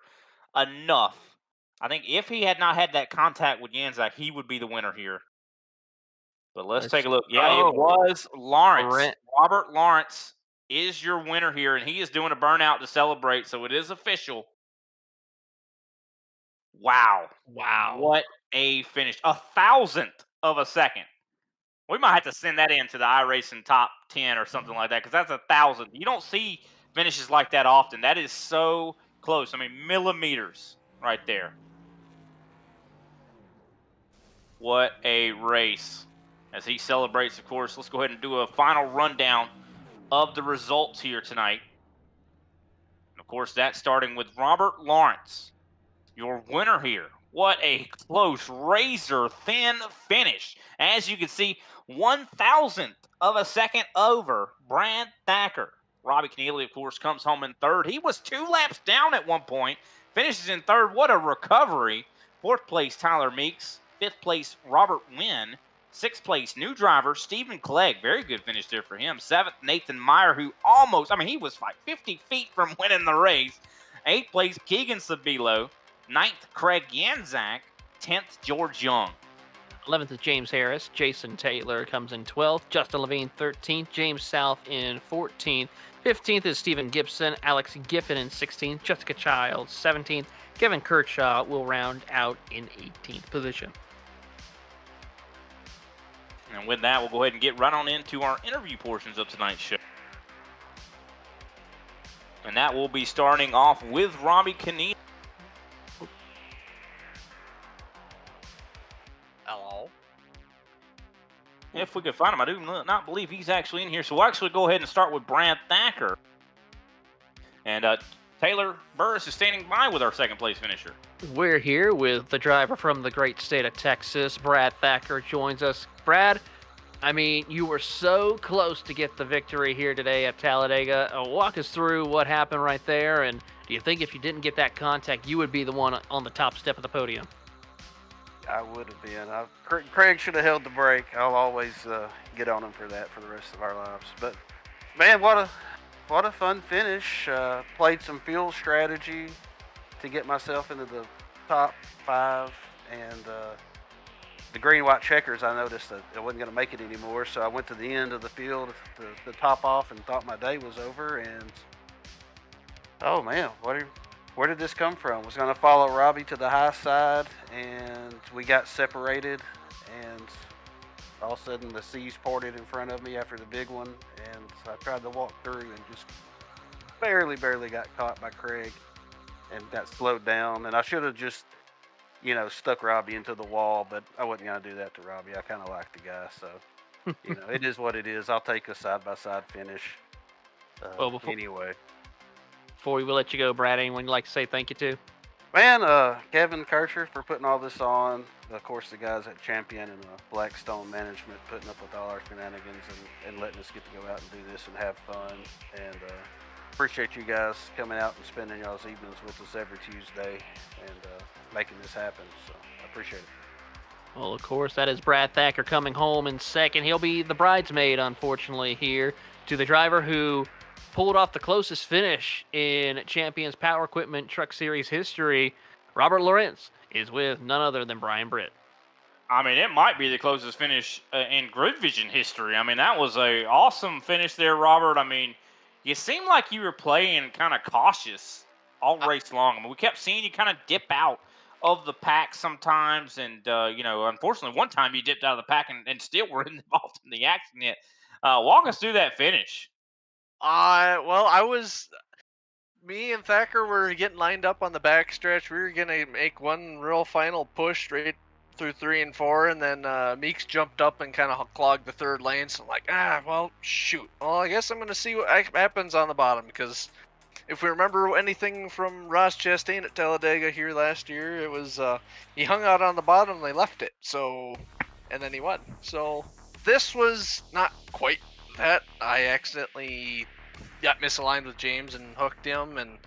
enough. I think if he had not had that contact with Janzak, he would be the winner here. But let's take a look. Yeah, it was Lawrence. Robert Lawrence is your winner here, and he is doing a burnout to celebrate, so it is official. Wow. What a finish. 1,000th of a second. We might have to send that into the iRacing top 10 or something like that because that's 1,000. You don't see finishes like that often. That is so close. Millimeters right there. What a race. As he celebrates, of course, let's go ahead and do a final rundown of the results here tonight. And of course, that's starting with Robert Lawrence, your winner here. What a close, razor-thin finish. As you can see, 1,000th of a second over Brad Thacker. Robbie Keneally, of course, comes home in third. He was 2 laps down at one point, finishes in third. What a recovery. Fourth place, Tyler Meeks. Fifth place, Robert Wynn. Sixth place, new driver, Stephen Clegg. Very good finish there for him. Seventh, Nathan Meyer, who almost, he was like 50 feet from winning the race. Eighth place, Keegan Sabilo. Ninth, Craig Yanzak. 10th, George Young. 11th is James Harris. Jason Taylor comes in 12th. Justin Levine 13th. James South in 14th. 15th is Stephen Gibson. Alex Giffen in 16th. Jessica Childs 17th. Kevin Kirkshaw will round out in 18th position. And with that, we'll go ahead and get right on into our interview portions of tonight's show. And that will be starting off with Robbie Keneally. Hello. If we could find him, I do not believe he's actually in here. So we'll actually go ahead and start with Brad Thacker. And Taylor Burris is standing by with our second place finisher. We're here with the driver from the great state of Texas. Brad Thacker joins us. Brad, you were so close to get the victory here today at Talladega. Walk us through what happened right there, and do you think if you didn't get that contact, you would be the one on the top step of the podium? I would have been. Craig should have held the brake. I'll always get on him for that for the rest of our lives. But, man, what a fun finish. Played some fuel strategy to get myself into the top 5, and the green-white checkers, I noticed that I wasn't going to make it anymore, so I went to the end of the field to top off and thought my day was over, and oh man, where did this come from? Was going to follow Robbie to the high side, and we got separated, and all of a sudden the seas parted in front of me after the big one, and I tried to walk through and just barely got caught by Craig and got slowed down, and I should have just stuck Robbie into the wall, but I wasn't going to do that to Robbie. I kind of like the guy, so, it is what it is. I'll take a side-by-side finish anyway. Before we will let you go, Brad, anyone you'd like to say thank you to? Man, Kevin Kircher for putting all this on. Of course, the guys at Champion and Blackstone Management putting up with all our shenanigans and letting us get to go out and do this and have fun. And appreciate you guys coming out and spending y'all's evenings with us every Tuesday and making this happen. So I appreciate it. Well, of course, that is Brad Thacker coming home in second. He'll be the bridesmaid, unfortunately, here to the driver who pulled off the closest finish in Champion's Power Equipment Truck Series history. Robert Lawrence is with none other than Brian Britt. It might be the closest finish in Grid Vision history. That was a awesome finish there, Robert. You seemed like you were playing kind of cautious all race long. We kept seeing you kind of dip out of the pack sometimes, and unfortunately, one time you dipped out of the pack and still were involved in the accident. Walk us through that finish. Me and Thacker were getting lined up on the backstretch. We were gonna make one real final push straight through 3 and 4, and then Meeks jumped up and kind of clogged the third lane. So I'm like, shoot. Well, I guess I'm gonna see what happens on the bottom, because if we remember anything from Ross Chastain at Talladega here last year, it was he hung out on the bottom and they left it. And then he won. So this was not quite that. I accidentally got misaligned with James and hooked him, and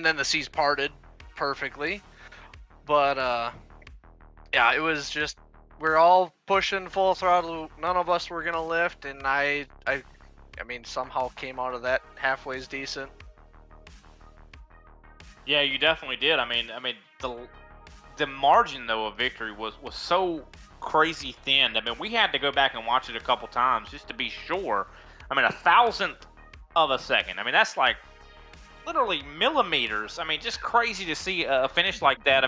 then the seas parted perfectly. But yeah, it was just, we're all pushing full throttle. None of us were gonna lift, and I somehow came out of that halfway's decent. Yeah, you definitely did. The margin though of victory was so crazy thin. We had to go back and watch it a couple times just to be sure. 1,000th of a second. That's like literally millimeters. Just crazy to see a finish like that.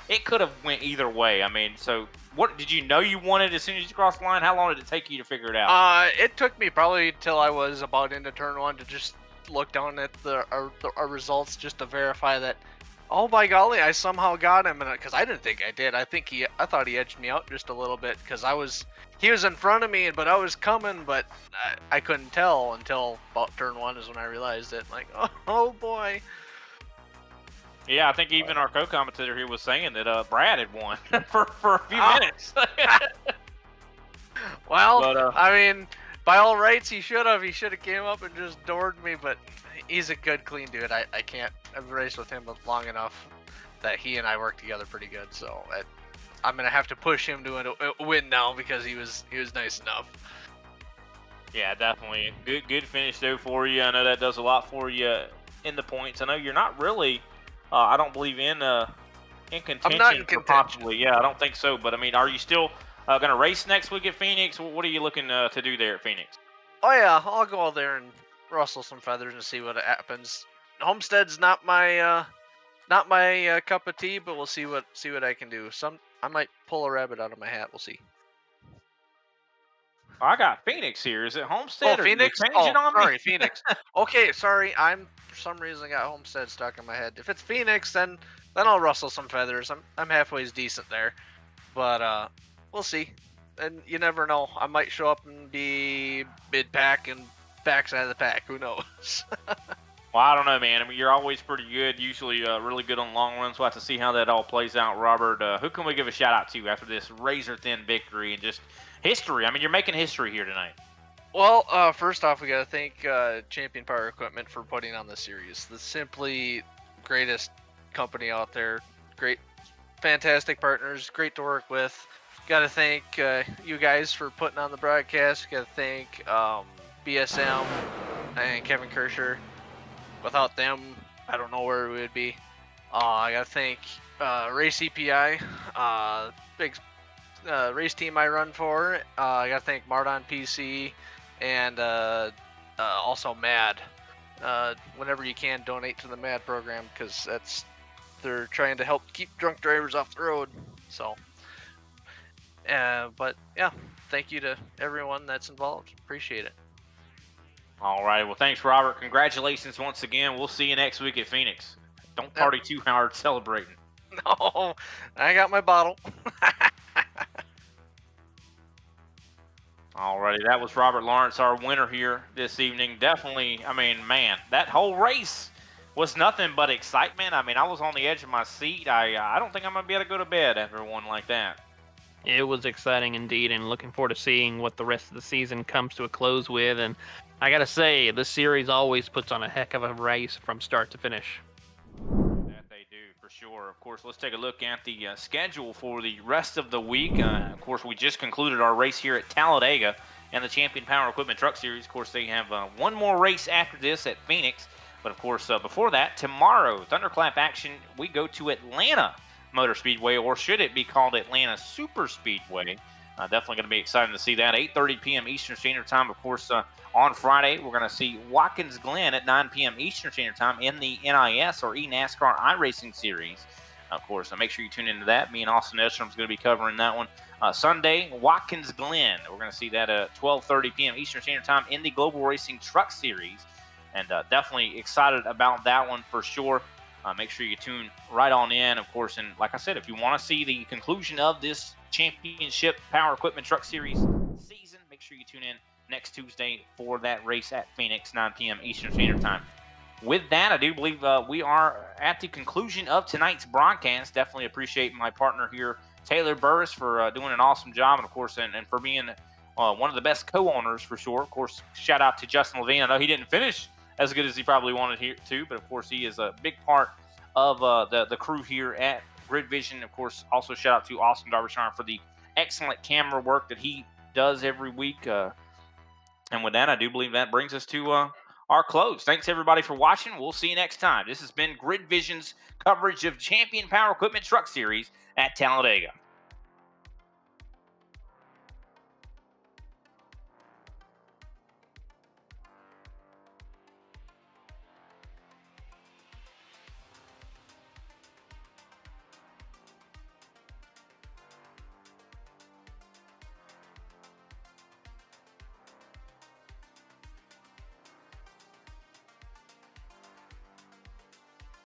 It could have went either way. So what did you know you wanted as soon as you crossed the line? How long did it take you to figure it out? It took me probably till I was about into turn 1 to just look down at our results just to verify that Oh by golly, I somehow got him, because I didn't think I did. I thought he edged me out just a little bit because he was in front of me, but I was coming, but I couldn't tell until about turn 1 is when I realized it. Like, oh boy. Yeah, I think even our co-commentator here was saying that Brad had won for a few minutes. Well, But, I mean, by all rights, he should have. He should have came up and just doored me, but he's a good, clean dude. I can't. I've raced with him long enough that he and I work together pretty good. So I'm gonna have to push him to a win now because he was nice enough. Yeah, definitely. Good finish there for you. I know that does a lot for you in the points. I know you're not really, I don't believe in contention. I'm not in for contention. possibly. Yeah, I don't think so. But I mean, are you still going to race next week at Phoenix? What are you looking to do there at Phoenix? Oh yeah, I'll go out there and rustle some feathers and see what happens. Homestead's not my cup of tea, but we'll see what I can do. I might pull a rabbit out of my hat. We'll see. I got Phoenix here. Is it Homestead? Oh, or did Phoenix. they change it on sorry, me? Phoenix. Okay, sorry. For some reason got Homestead stuck in my head. If it's Phoenix, then I'll rustle some feathers. I'm halfway decent there, but we'll see. And you never know. I might show up and be mid pack and backside of the pack. Who knows? Well, I don't know, man. I mean, you're always pretty good. Usually really good on long runs. We'll have to see how that all plays out, Robert. Who can we give a shout out to after this razor-thin victory and just history? I mean, you're making history here tonight. Well, first off, we got to thank Champion Power Equipment for putting on this series. The simply greatest company out there. Great, fantastic partners. Great to work with. Got to thank you guys for putting on the broadcast. Got to thank BSM and Kevin Kirscher. Without them, I don't know where we would be. I got to thank Race EPI, big race team I run for. I got to thank Mardon PC and also MAD. Whenever you can, donate to the MAD program because they're trying to help keep drunk drivers off the road. So, but yeah, thank you to everyone that's involved. Appreciate it. All right. Well, thanks, Robert. Congratulations once again. We'll see you next week at Phoenix. Don't party too hard celebrating. No, I got my bottle. All righty. That was Robert Lawrence, our winner here this evening. Definitely, I mean, man, that whole race was nothing but excitement. I mean, I was on the edge of my seat. I don't think I'm going to be able to go to bed after one like that. It was exciting indeed, and looking forward to seeing what the rest of the season comes to a close with. And I gotta say, this series always puts on a heck of a race from start to finish. That they do, for sure. Of course, let's take a look at the schedule for the rest of the week. Of course, we just concluded our race here at Talladega and the Champion Power Equipment Truck Series. Of course, they have one more race after this at Phoenix. But, of course, before that, tomorrow, Thunderclap action, we go to Atlanta Motor Speedway, or should it be called Atlanta Superspeedway? Definitely going to be exciting to see that. 8:30 p.m. Eastern Standard Time. Of course, on Friday, we're going to see Watkins Glen at 9 p.m. Eastern Standard Time in the NIS or eNASCAR iRacing Series. Of course, make sure you tune into that. Me and Austin Edstrom is going to be covering that one. Sunday, Watkins Glen. We're going to see that at 12:30 p.m. Eastern Standard Time in the Global Racing Truck Series. And definitely excited about that one for sure. Make sure you tune right on in, of course. And like I said, if you want to see the conclusion of this championship Power Equipment Truck Series season, make sure you tune in next Tuesday for that race at Phoenix, 9 p.m. Eastern Standard Time. With that, I do believe we are at the conclusion of tonight's broadcast. Definitely appreciate my partner here, Taylor Burris, for doing an awesome job, and of course, and for being one of the best co-owners for sure. Of course, shout out to Justin Levine. I know he didn't finish as good as he probably wanted here to, but of course he is a big part of the crew here at Grid Vision. Of course, also shout out to Austin Darbyshire for the excellent camera work that he does every week. And with that, I do believe that brings us to our close. Thanks everybody for watching. We'll see you next time. This has been Grid Vision's coverage of Champion Power Equipment Truck Series at Talladega.